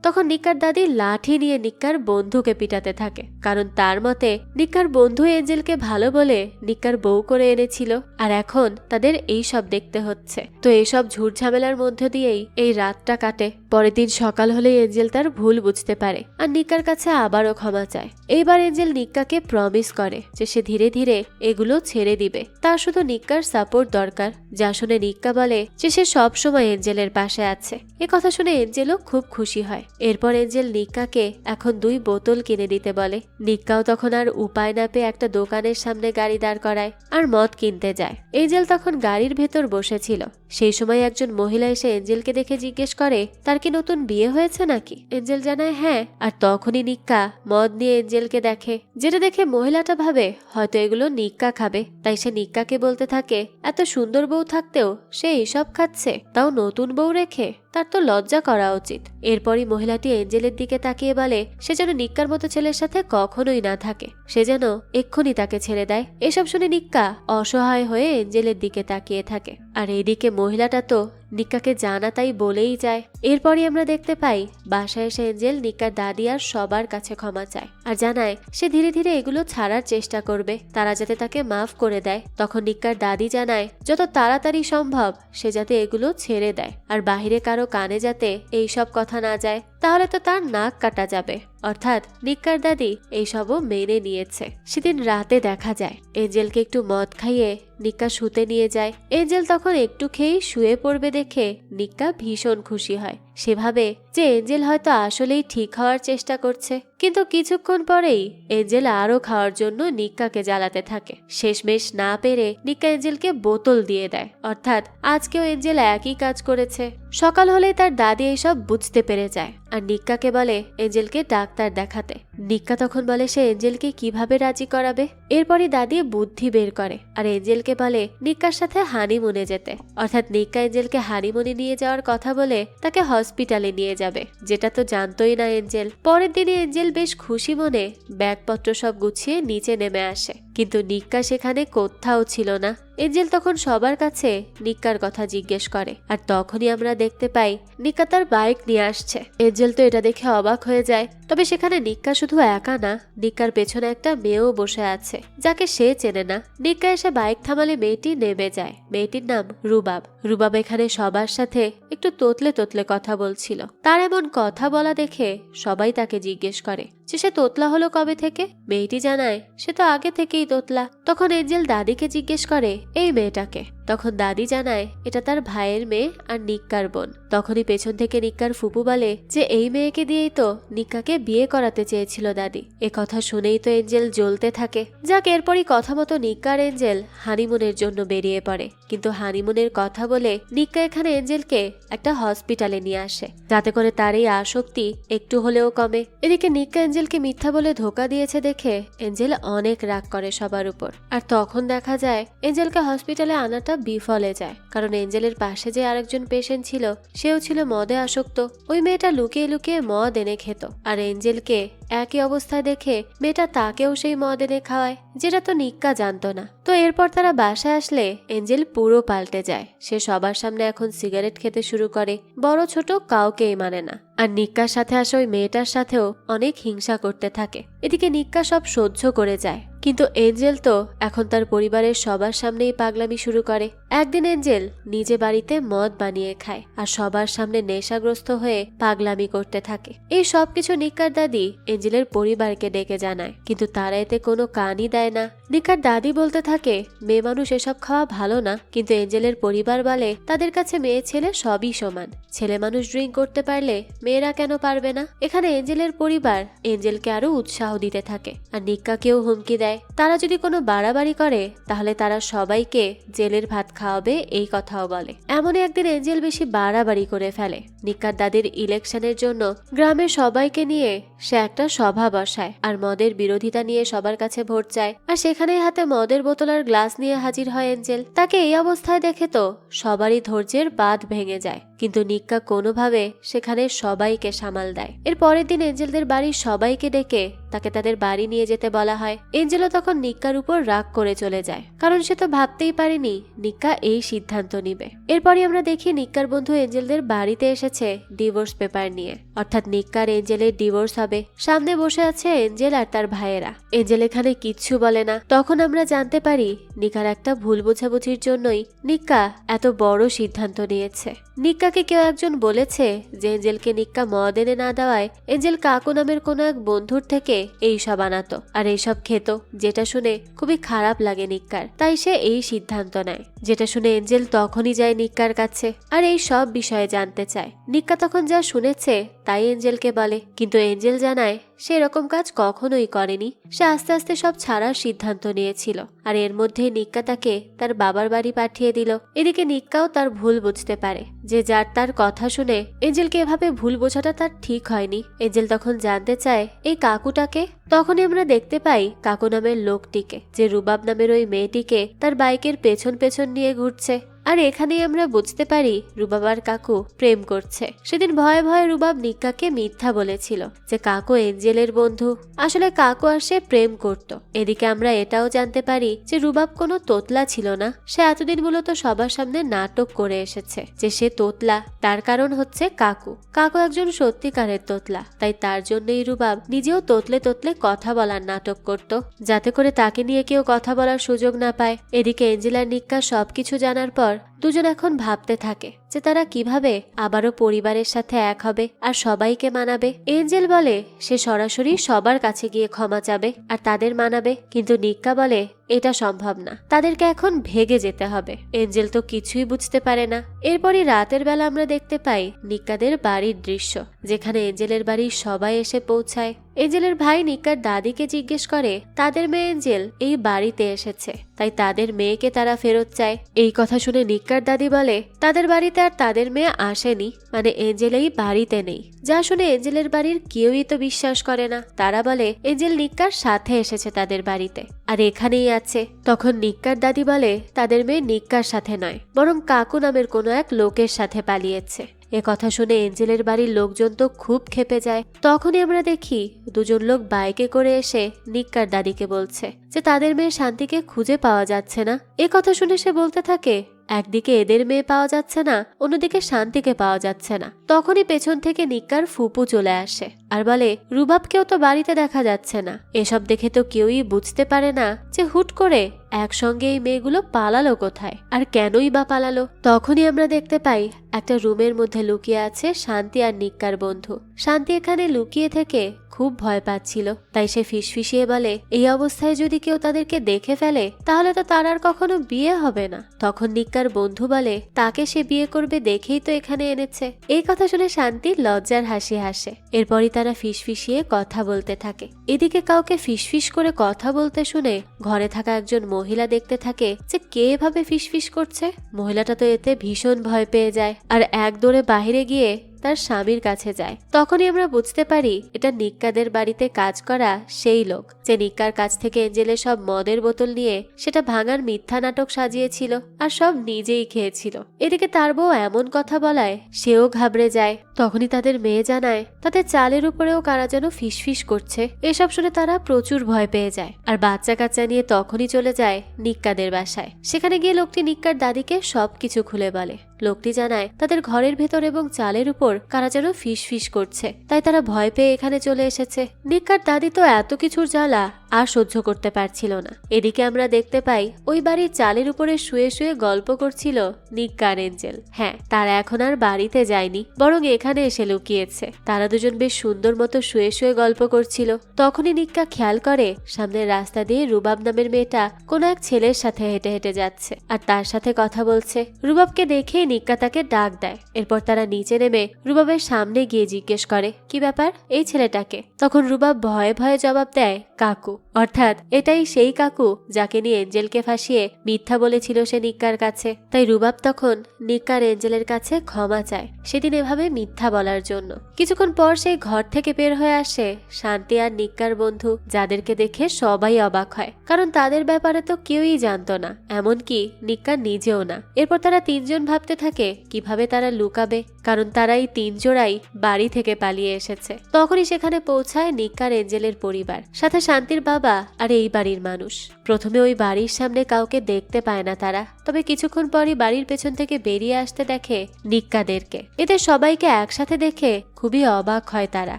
তখন নিক্কার দাদি লাঠি নিয়ে নিক্কার বন্ধুকে পিটাতে থাকে, কারণ তার মতে নিক্কার বন্ধু এঞ্জেলকে ভালো বলে নিক্কার বউ করে এনেছিল, আর এখন তাদের এই সব দেখতে হচ্ছে। তো এইসব ঝুটঝামেলার মধ্যে দিয়েই এই রাতটা কাটে। পরের দিন সকাল হলেই এঞ্জেল তার ভুল বুঝতে পারে আর নিক্কার কাছে আবারও ক্ষমা চায়। এইবার এঞ্জেল নিক্কাকে প্রমিস করে যে সে ধীরে ধীরে এগুলো ছেড়ে দিবে, তার শুধু নিক্কার সাপোর্ট দরকার। যা শুনে নিক্কা বলে যে সে সবসময় এঞ্জেলের পাশে আছে। এ কথা শুনে এঞ্জেলও খুব খুশি হয়। এরপর এঞ্জেল নিক্কাকে এখন 2 বোতল কিনে দিতে বলে। নিক্কাও তখন আর উপায় না পেয়ে একটা দোকানের সামনে গাড়ি দাঁড় করায় আর মদ কিনতে যায়। এঞ্জেল তখন গাড়ির ভেতর বসেছিল। সেই সময় একজন মহিলা এসে এঞ্জেলকে দেখে জিজ্ঞেস করে তার কি নতুন বিয়ে হয়েছে নাকি। এঞ্জেল জানায় হ্যাঁ, আর তখনই নিক্কা মদ নিয়ে এঞ্জেলকে দেখে, যেটা দেখে মহিলাটা ভাবে হয়তো এগুলো নিক্কা খাবে। তাই সে নিক্কাকে বলতে থাকে এত সুন্দর বউ থাকতেও সে এইসব খাচ্ছে, তাও নতুন বউ রেখে, তার তো লজ্জা করা উচিত। এরপরই মহিলাটি এঞ্জেলের দিকে তাকিয়ে বলে সে যেন নিক্কার মতো ছেলের সাথে কখনোই না থাকে, সে যেন এক্ষুনি তাকে ছেড়ে দেয়। এসব শুনে নিক্কা অসহায় হয়ে এঞ্জেলের দিকে তাকিয়ে থাকে, আর এদিকে মহিলাটা তো নিক্কাকে জানা তাই বলেই যায়। এরপরই আমরা দেখতে পাই বাসায় এসে এঞ্জেল নিক্কার দাদি আর সবার কাছে ক্ষমা চায় আর জানায় সে ধীরে ধীরে এগুলো ছাড়ার চেষ্টা করবে, তারা যাতে তাকে মাফ করে দেয়। তখন নিক্কার দাদি জানায় যত তাড়াতাড়ি সম্ভব সে যাতে এগুলো ছেড়ে দেয়, আর বাহিরে কারো কানে যাতে এইসব কথা না যায়, তাহলে তো তার নাক কাটা যাবে। অর্থাৎ নিক্কার দাদি এইসবও মেনে নিয়েছে। সেদিন রাতে দেখা যায় এঞ্জেলকে একটু মদ খাইয়ে নিক্কা শুতে নিয়ে যায়। এঞ্জেল তখন একটু খেয়েই শুয়ে পড়বে দেখে নিক্কা ভীষণ খুশি হয়। সে ভাবে যে এঞ্জেল হয়তো আসলেই ঠিক হওয়ার চেষ্টা করছে, কিন্তু কিছুক্ষণ পরেই এঞ্জেল আরো খাওয়ার জন্য নিক্কাকে জ্বালাতে থাকে। শেষমেশ না পেরে নিক্কা এঞ্জেলকে বোতল দিয়ে দেয়। অর্থাৎ আজকেও এঞ্জেল একই কাজ করেছে। সকাল হলেই তার দাদি এইসব বুঝতে পেরে যায় আর নিক্কাকে বলে এঞ্জেলকে ডাক্তার দেখাতে। নিক্কা তখন বলে সে এঞ্জেলকে কিভাবে রাজি করাবে। এরপরই দাদি বুদ্ধি বের করে আর এঞ্জেলকে বলে নিক্কার সাথে হানিমুনে যেতে। অর্থাৎ নিক্কা এঞ্জেলকে হানিমুনে নিয়ে যাওয়ার কথা বলে তাকে হসপিটালে নিয়ে যাবে, যেটা তো জানতোই না এঞ্জেল। পরের দিনে এঞ্জেল বেশ খুশি মনে ব্যাগপত্র সব গুছিয়ে নিচে নেমে আসে, কিন্তু নিক্কা সেখানে কোথাও ছিল না। এঞ্জেল তখন সবার কাছে নিক্কার কথা জিজ্ঞেস করে, আর তখনই আমরা দেখতে পাই নিক্কা তার বাইক নিয়ে আসছে। এঞ্জেল তো এটা দেখে অবাক হয়ে যায়। তবে সেখানে নিক্কা শুধু একা না, নিক্কার পেছনে একটা মেয়েও বসে আছে যাকে সে চেনে না। নিক্কা এসে বাইক থামালে মেয়েটি নেমে যায়। মেয়েটির নাম রুবাব। রুবাব এখানে সবার সাথে একটু তোতলে তোতলে কথা বলছিল। তার এমন কথা বলা দেখে সবাই তাকে জিজ্ঞেস করে যে সে তোতলা হলো কবে থেকে। মেয়েটি জানায় সে তো আগে থেকেই তোতলা। তখন এঞ্জেল দাদিকে জিজ্ঞেস করে এই মেয়েটাকে। তখন দাদি জানায় এটা তার ভাইয়ের মেয়ে আর নিক্কার বোন। তখনই পেছন থেকে নিক্কার ফুপু বলে যে এই মেয়েকে দিয়েই তো নিক্কাকে বিয়ে করাতে চেয়েছিল দাদি। এ কথা শুনেই তো এঞ্জেল জ্বলতে থাকে। যাক, এরপরই কথা মতো নিক্কা আর এঞ্জেল হানিমুনের জন্য বেরিয়ে পড়ে। কিন্তু হানিমুনের কথা বলে নিক্কা এখানে এঞ্জেলকে একটা হসপিটালে নিয়ে আসে, যাতে করে তার এই আসক্তি একটু হলেও কমে। এদিকে নিক্কা এঞ্জেলকে মিথ্যা বলে ধোকা দিয়েছে দেখে এঞ্জেল অনেক রাগ করে সবার উপর। আর তখন দেখা যায় এঞ্জেলকে হসপিটালে আনাটা বিফলে যায়, কারণ এঞ্জেলের পাশে যে আরেকজন পেশেন্ট ছিল সেও ছিল মদে আসক্ত। ওই মেয়েটা লুকিয়ে লুকিয়ে মদ এনে খেত, আর এঞ্জেলকে একই অবস্থায় দেখে মেয়েটা তাকেও সেই মদ এনে খাওয়ায়, যেটা তো নিক্কা জানতো না। তো এরপর তারা বাসায় আসলে এঞ্জেল পুরো পাল্টে যায়। সে সবার সামনে এখন সিগারেট খেতে শুরু করে, বড় ছোট কাউকেই মানে না। আর নিক্কার সাথে আসা ওই মেয়েটার সাথেও অনেক হিংসা করতে থাকে। এদিকে নিক্কা সব সহ্য করে যায়, কিন্তু এঞ্জেল তো এখন তার পরিবারের সবার সামনেই পাগলামি শুরু করে। একদিন এঞ্জেল নিজে বাড়িতে মদ বানিয়ে খায় আর সবার সামনে নেশাগ্রস্ত হয়ে পাগলামি করতে থাকে। এই সবকিছু নিক্কার দাদি এঞ্জেলের পরিবারকে ডেকে জানায়, কিন্তু তারা এতে কোনো কানই দেয় না। নিক্কার দাদি বলতে থাকে মেয়ে মানুষ এসব খাওয়া ভালো না, কিন্তু এঞ্জেলের পরিবার বলে তাদের কাছে মেয়ে ছেলে সবই সমান, ছেলে মানুষ ড্রিঙ্ক করতে পারলে মেয়েরা কেন পারবে না। এখানে এঞ্জেলের পরিবার এঞ্জেলকে আরো উৎসাহ দিতে থাকে, আর নিক্কাকেও হুমকি দেয় তারা যদি কোনো বাড়াবাড়ি করে তাহলে তারা সবাইকে জেলের ভাত খাওয়াবে, এই কথাও বলে। এমনই একদিন এঞ্জেল বেশি বাড়াবাড়ি করে ফেলে। নিক্কার দাদির ইলেকশনের জন্য গ্রামের সবাইকে নিয়ে সে একটা সভা বসায় আর মদের বিরোধিতা নিয়ে সবার কাছে ভোট চায়। আর সেখানেই হাতে মদের বোতল আর গ্লাস নিয়ে হাজির হয় এঞ্জেল। তাকে এই অবস্থায় দেখে তো সবারই ধৈর্যের বাঁধ ভেঙে যায়, কিন্তু নিক্কা কোনোভাবে সেখানে সবাইকে সামাল দেয়। এর পরের দিন এঞ্জেলদের বাড়ির সবাইকে ডেকে তাকে তাদের বাড়ি নিয়ে যেতে বলা হয়। এঞ্জেলও তখন নিক্কার উপর রাগ করে চলে যায়, কারণ সে তো ভাবতেই পারেনি নিক্কা এই সিদ্ধান্ত নিবে। এরপরই আমরা দেখি নিক্কার বন্ধু এঞ্জেলদের বাড়িতে এসেছে ডিভোর্স পেপার নিয়ে, অর্থাৎ নিক্কার এঞ্জেলের ডিভোর্স হবে। সামনে বসে আছে এঞ্জেল আর তার ভাইয়েরা। এঞ্জেল এখানে কিচ্ছু বলে না। তখন আমরা জানতে পারি নিক্কার একটা ভুল বোঝাবুঝির জন্যই নিক্কা এত বড় সিদ্ধান্ত নিয়েছে। নিক্কাকে কেউ একজন বলেছে যে এঞ্জেলকে নিক্কা মদ এনে না দেওয়ায় এঞ্জেল কাকু নামের কোনো এক বন্ধুর থেকে এইসব আনাতো আর এইসব খেত, যেটা শুনে খুবই খারাপ লাগে নিক্কার। তাই সে এই সিদ্ধান্ত নেয়, যেটা শুনে এঞ্জেল তখনই যায় নিক্কার কাছে আর এই সব বিষয়ে জানতে চায়। নিক্কা তখন যা শুনেছে তাই এঞ্জেলকে বলে, কিন্তু এঞ্জেল জানায় সে এরকম কাজ কখনোই করেনি। সে আস্তে আস্তে সব ছাড়ার সিদ্ধান্ত নিয়েছিল, আর এর মধ্যে নিক্কা তাকে তার বাবার বাড়ি পাঠিয়ে দিল। এদিকে নিক্কাও তার ভুল বুঝতে পারে যে যার তার কথা শুনে এঞ্জেলকে এভাবে ভুল বোঝাটা তার ঠিক হয়নি। এঞ্জেল তখন জানতে চায় এই কাকুটাকে। তখনই আমরা দেখতে পাই কাকু নামের লোকটিকে, যে রুবাব নামের ওই মেয়েটিকে তার বাইকের পেছন পেছন নিয়ে ঘুরছে। আর এখানেই আমরা বুঝতে পারি রুবাব আর কাকু প্রেম করছে। সেদিন ভয়ে ভয়ে রুবাব নিক্কাকে মিথ্যা বলেছিল যে কাকু এঞ্জেলের বন্ধু। আসলে কাকু আর সে প্রেম করত। এদিকে আমরা এটাও জানতে পারি যে রুবাব কোনো তোতলা ছিল না। সে এতদিন মূলত সবার সামনে নাটক করে এসেছে যে সে তোতলা, তার কারণ হচ্ছে কাকু। কাকু একজন সত্যিকারের তোতলা, তাই তার জন্যই রুবাব নিজেও তোতলে তোতলে কথা বলার নাটক করত, যাতে করে তাকে নিয়ে কেউ কথা বলার সুযোগ না পায়। এদিকে এঞ্জেল আর নিক্কা সবকিছু জানার পর দুজন এখন ভাবতে থাকে যে তারা কিভাবে আবারও পরিবারের সাথে এক হবে আর সবাইকে মানাবে। এঞ্জেল বলে সে সরাসরি সবার কাছে গিয়ে ক্ষমা চাবে আর তাদের মানাবে, কিন্তু নিক্কা বলে এটা সম্ভব না, তাদেরকে এখন ভেগে যেতে হবে। এঞ্জেল তো কিছুই বুঝতে পারে না। এরপরই রাতের বেলা আমরা দেখতে পাই নিক্কাদের বাড়ির দৃশ্য, যেখানে এঞ্জেলের বাড়ির সবাই এসে পৌঁছায়। এঞ্জেলের ভাই নিক্কার দাদিকে জিজ্ঞেস করে তাদের মেয়ে এঞ্জেল এই বাড়িতে এসেছে, তাই তাদের মেয়েকে তারা ফেরত চায়। এই কথা শুনে নিক্কার দাদি বলে তাদের বাড়িতে আর তাদের মেয়ে আসেনি, মানে এঞ্জেল এই বাড়িতে নেই। যা শুনে এঞ্জেলের বাড়ির কেউই তো বিশ্বাস করে না। তারা বলে এঞ্জেল নিক্কার সাথে এসেছে তাদের বাড়িতে আর এখানেই আছে। তখন নিক্কার দাদি বলে তাদের মেয়ে নিক্কার সাথে নয়, বরং কাকু নামের কোনো এক লোকের সাথে পালিয়েছে। এ কথা শুনে এঞ্জেলের বাড়ির লোকজন তো খুব ক্ষেপে যায়। তখনই আমরা দেখি দুজন লোক বাইকে করে এসে নিক্কার দাদিকে বলছে যে তাদের মেয়ে শান্তিকে খুঁজে পাওয়া যাচ্ছে না। এ কথা শুনে সে বলতে থাকে একদিকে এদের মেয়ে পাওয়া যাচ্ছে না, অন্যদিকে শান্তিকে পাওয়া যাচ্ছে না। তখনই পেছন থেকে নিক্কার ফুপু চলে আসে আর বলে রুবাবকেও তো বাড়িতে দেখা যাচ্ছে না। এসব দেখে তো কেউই বুঝতে পারে না যে হুট করে একসঙ্গে এই মেয়েগুলো পালালো কোথায় আর কেনই বা পালালো। তখনই আমরা দেখতে পাই একটা রুমের মধ্যে লুকিয়ে আছে শান্তি আর নিক্কার বন্ধু। শান্তি এখানে লুকিয়ে থেকে খুব ভয় পাচ্ছিল, তাই সে ফিসফিসিয়ে বলে এই অবস্থায় যদি কেউ তাদেরকে দেখে ফেলে তাহলে তো তার আর কখনো বিয়ে হবে না। তখন নিক্কার বন্ধু বলে তাকে সে বিয়ে করবে দেখেই তো এখানে এনেছে। এই কথা শুনে শান্তি লজ্জার হাসি হাসে। এরপরই তারা ফিসফিসিয়ে কথা বলতে থাকে। এদিকে কাউকে ফিসফিস করে কথা বলতে শুনে ঘরে থাকা একজন মহিলা দেখতে থাকে যে কে এভাবে ফিসফিস করছে। মহিলাটা তো এতে ভীষণ ভয় পেয়ে যায় আর এক দৌড়ে বাহিরে গিয়ে তার স্বামীর কাছে যায়। তখনই আমরা বুঝতে পারি এটা নিক্কাদের বাড়িতে কাজ করা সেই লোক যে নিক্কার কাছ থেকে এঞ্জেলের সব মদের বোতল নিয়ে সেটা ভাঙার মিথ্যা নাটক সাজিয়েছিল আর সব নিজেই খেয়েছিল। এদিকে তার বউ এমন কথা বলায় সেও ঘাবড়ে যায়। তখনই তাদের মেয়ে জানায় তাদের চালের উপরেও কারা যেন ফিসফিস করছে। এসব শুনে তারা প্রচুর ভয় পেয়ে যায় আর বাচ্চা কাচ্চা নিয়ে তখনই চলে যায় নিক্কাদের বাসায়। সেখানে গিয়ে লোকটি নিক্কার দাদিকে সবকিছু খুলে বলে। লোকটি জানায় তাদের ঘরের ভেতর এবং চালের উপর কারা যেন ফিসফিস করছে, তাই তারা ভয় পেয়ে এখানে চলে এসেছে। নিক্কার দাদি তো এত কিছুর জ্বালা আর সহ্য করতে পারছিল না। এদিকে আমরা দেখতে পাই ওই বাড়ির চালের উপরে শুয়ে শুয়ে গল্প করছিল নিক্কা আর এঞ্জেল। হ্যাঁ, তারা এখন আর বাড়িতে যায়নি, বরং এখানে এসে লুকিয়েছে। তারা দুজন বেশ সুন্দর মতো শুয়ে শুয়ে গল্প করছিল। তখনই নিক্কা খেয়াল করে সামনের রাস্তা দিয়ে রুবাব নামের মেয়েটা কোনো এক ছেলের সাথে হেঁটে হেঁটে যাচ্ছে আর তার সাথে কথা বলছে। রুবাবকে দেখে নিক্কা তাকে ডাক দেয়। এরপর তারা নিচে নেমে রুবাবের সামনে গিয়ে জিজ্ঞেস করে কি ব্যাপার এই ছেলেটাকে। তখন রুবাব ভয়ে ভয়ে জবাব দেয় কাকু, অর্থাৎ এটাই সেই কাকু যাকে নিয়ে এঞ্জেলকে ফাঁসিয়ে মিথ্যা বলেছিল সে নিক্কার কাছে। তাই রুবাব তখন নিক্কার এঞ্জেলের কাছে ক্ষমা চায় সেদিন এভাবে মিথ্যা বলার জন্য। কিছুক্ষণ পর সেই ঘর থেকে বের হয়ে আসে শান্তি আর নিক্কার বন্ধু, যাদেরকে দেখে সবাই অবাক হয়, কারণ তাদের ব্যাপারে তো কেউই জানতো না, এমনকি নিক্কা নিজেও না। এরপর তারা তিনজন ভাবতে থাকে কিভাবে তারা লুকাবে, কারণ তারা এই তিন জোড়াই বাড়ি থেকে পালিয়ে এসেছে। তখনই সেখানে পৌঁছায় নিক্কার এঞ্জেলের পরিবার, সাথে শান্তির বাবা আর এই বাড়ির মানুষ। প্রথমে ওই বাড়ির সামনে কাউকে দেখতে পায় না তারা, তবে কিছুক্ষণ পরই বাড়ির পেছন থেকে বেরিয়ে আসতে দেখে নিক্কাদেরকে। এদের সবাইকে একসাথে দেখে খুবই অবাক হয় তারা।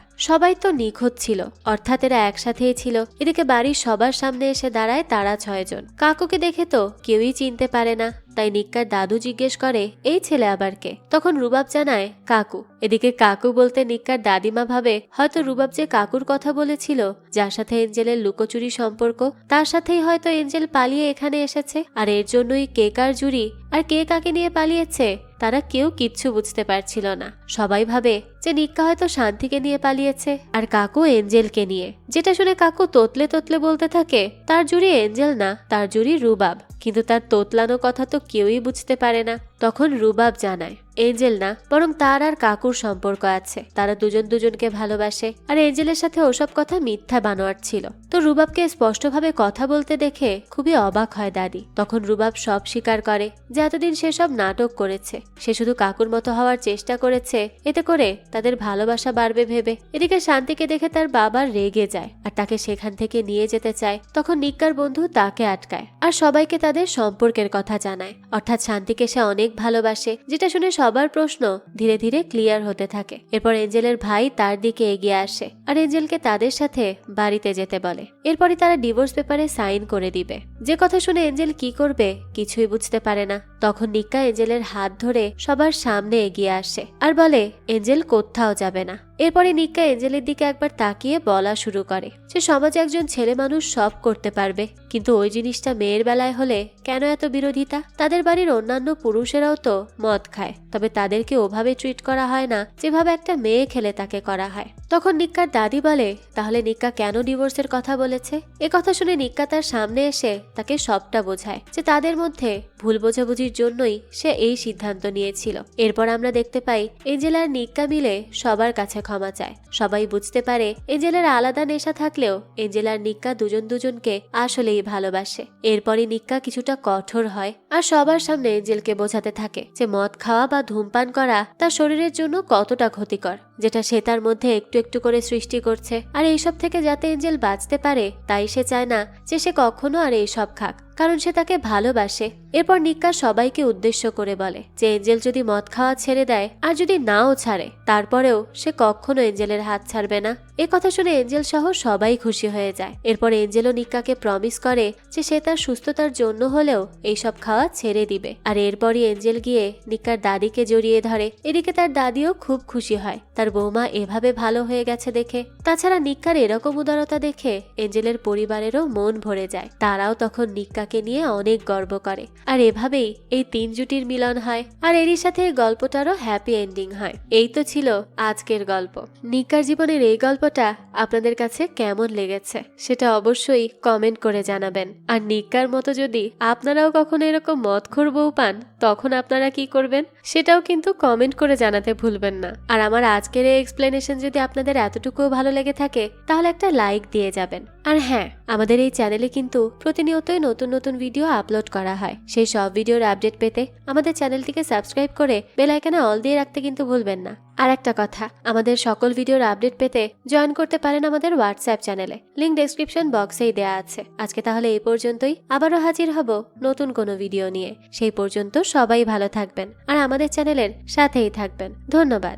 সবাই তো নিখোঁজ ছিল, অর্থাৎ এরা একসাথেই ছিল। এদিকে বাড়ির সবার সামনে এসে দাঁড়ায় তারা 6 জন। কাকুকে দেখে তো কেউই চিনতে পারে না, তাই নিক্কার দাদু জিজ্ঞেস করে এই ছেলে আবার কে। তখন রুবাব জানায় কাকু। এদিকে কাকু বলতে নিক্কার দাদিমা ভাবে হয়তো রুবাব যে কাকুর কথা বলেছিল, যার সাথে এঞ্জেলের লুকোচুরি সম্পর্ক, তার সাথেই হয়তো এঞ্জেল পালিয়ে এখানে এসেছে। আর এর জন্যই কে কার জুরি আর কে কাকে নিয়ে পালিয়েছে তারা কেউ কিচ্ছু বুঝতে পারছিল না। সবাই ভাবে যে নিক্কা হয়তো শান্তিকে নিয়ে পালিয়েছে আর কাকু এঞ্জেলকে নিয়ে। যেটা শুনে কাকু তোতলে তোতলে বলতে থাকে তার জুরি এঞ্জেল না, তার জুরি রুবাব। কিন্তু তার তোতলানো কথা তো কেউই বুঝতে পারে না। তখন রুবাব জানায় এঞ্জেল না, বরং তার আর কাকুর সম্পর্ক আছে। তারা দুজন দুজনকে ভালোবাসে আর এঞ্জেলের সাথে ওসব কথা মিথ্যা বানোয়ার ছিল। তো রুবাবকে স্পষ্টভাবে কথা বলতে দেখে খুবই অবাক হয় দাদি। তখন রুবাব সব স্বীকার করে যে এতদিন সে সব নাটক করেছে, সে শুধু কাকুর মতো হওয়ার চেষ্টা করেছে, এতে করে তাদের ভালোবাসা বাড়বে ভেবে। এদিকে শান্তিকে দেখে তার বাবা রেগে যায় আর তাকে সেখান থেকে নিয়ে যেতে চায়। তখন নিক্কার বন্ধু তাকে আটকায় আর সবাইকে তাদের সম্পর্কের কথা জানায়, অর্থাৎ শান্তিকে সে অনেক ভালোবাসে। যেটা শুনে সবার প্রশ্ন ধীরে ধীরে ক্লিয়ার হতে থাকে। এরপর এঞ্জেলের ভাই তার দিকে এগিয়ে আসে আর এঞ্জেলকে তাদের সাথে বাড়িতে যেতে বলে। এরপরই তারা ডিভোর্স পেপারে সাইন করে দিবে। যে কথা শুনে এঞ্জেল কি করবে কিছুই বুঝতে পারে না। তখন নিক্কা এঞ্জেলের হাত ধরে সবার সামনে এগিয়ে আসে আর বলে এঞ্জেল কোথাও যাবে না। এরপরে নিক্কা এঞ্জেলের দিকে একবার তাকিয়ে বলা শুরু করে যে সমাজে একজন ছেলে মানুষ সব করতে পারবে, কিন্তু ওই জিনিসটা মেয়ের বেলায় হলে কেন এত বিরোধিতা। তাদের বাড়ির অন্যান্য পুরুষেরাও তো মদ খায়, তবে তাদেরকে ওভাবে ট্রিট করা হয় না যেভাবে একটা মেয়ে খেলে তাকে করা হয়। তখন নিক্কার দাদি বলে তাহলে নিক্কা কেন ডিভোর্সের কথা বলেছে। এ কথা শুনে নিক্কা তার সামনে এসে তাকে সবটা বোঝায় যে তাদের মধ্যে ভুল বোঝাবুঝির জন্যই সে এই সিদ্ধান্ত নিয়েছিল। এরপর আমরা দেখতে পাই এঞ্জেল আর নিক্কা মিলে সবার কাছে ক্ষমা চায়। সবাই বুঝতে পারে এঞ্জেলের আলাদা নেশা থাকলেও এঞ্জেল আর নিক্কা দুজন দুজনকে আসলেই ভালোবাসে। এরপরই নিক্কা কিছুটা কঠোর হয় আর সবার সামনে এঞ্জেলকে বোঝাতে থাকে যে মদ খাওয়া বা ধূমপান করা তার শরীরের জন্য কতটা ক্ষতিকর, যেটা সে তার মধ্যে একটু একটু করে সৃষ্টি করছে। আর এইসব থেকে যাতে এঞ্জেল বাঁচতে পারে তাই সে চায় না যে সে কখনো আর এইসব খাক, কারণ সে তাকে ভালোবাসে। এরপর নিক্কা সবাইকে উদ্দেশ্য করে বলে যে এঞ্জেল যদি মদ খাওয়া ছেড়ে দেয় আর যদি নাও ছাড়ে তারপরেও সে কখনো এঞ্জেলের হাত ছাড়বে না। এ কথা শুনে এঞ্জেল সহ সবাই খুশি হয়ে যায়। এরপর এঞ্জেলও নিক্কাকে প্রমিস করে যে সে তার সুস্থতার জন্য হলেও এইসব খাওয়া ছেড়ে দিবে। আর এরপরই এঞ্জেল গিয়ে নিক্কার দাদিকে জড়িয়ে ধরে। এদিকে তার দাদিও খুব খুশি হয় তার বৌমা এভাবে ভালো হয়ে গেছে দেখে। তাছাড়া নিক্কার এরকম উদারতা দেখে এঞ্জেলের পরিবারেরও মন ভরে যায়। তারাও তখন নিক্কা তাকে নিয়ে অনেক গর্ব করে। আর এভাবেই এই 3 জুটির মিলন হয়, আর এরই সাথে এই গল্পটারও হ্যাপি এন্ডিং হয়। এই তো ছিল আজকের গল্প। নিকার জীবনের এই গল্পটা আপনাদের কাছে কেমন লেগেছে সেটা অবশ্যই কমেন্ট করে জানাবেন। আর নিকার মতো যদি আপনারাও কখনো এরকম মদখোর বউ পান তখন আপনারা কি করবেন সেটাও কিন্তু কমেন্ট করে জানাতে ভুলবেন না। আর আমার আজকের এই এক্সপ্লেনেশন যদি আপনাদের এতটুকুও ভালো লেগে থাকে তাহলে একটা লাইক দিয়ে যাবেন। আর হ্যাঁ, আমাদের এই চ্যানেলে কিন্তু প্রতিনিয়তই নতুন নতুন ভিডিও আপলোড করা হয়। সেই সব ভিডিওর আপডেট পেতে আমাদের চ্যানেলটিকে সাবস্ক্রাইব করে বেল আইকনে অল দিয়ে রাখতে কিন্তু ভুলবেন না। আর একটা কথা, আমাদের সকল ভিডিওর আপডেট পেতে জয়েন করতে পারেন আমাদের হোয়াটসঅ্যাপ চ্যানেলে, লিংক ডেসক্রিপশন বক্সেই দেয়া আছে। আজকে তাহলে এই পর্যন্তই, আবারও হাজির হব নতুন কোনো ভিডিও নিয়ে। সেই পর্যন্ত সবাই ভালো থাকবেন আর আমাদের চ্যানেলের সাথেই থাকবেন। ধন্যবাদ।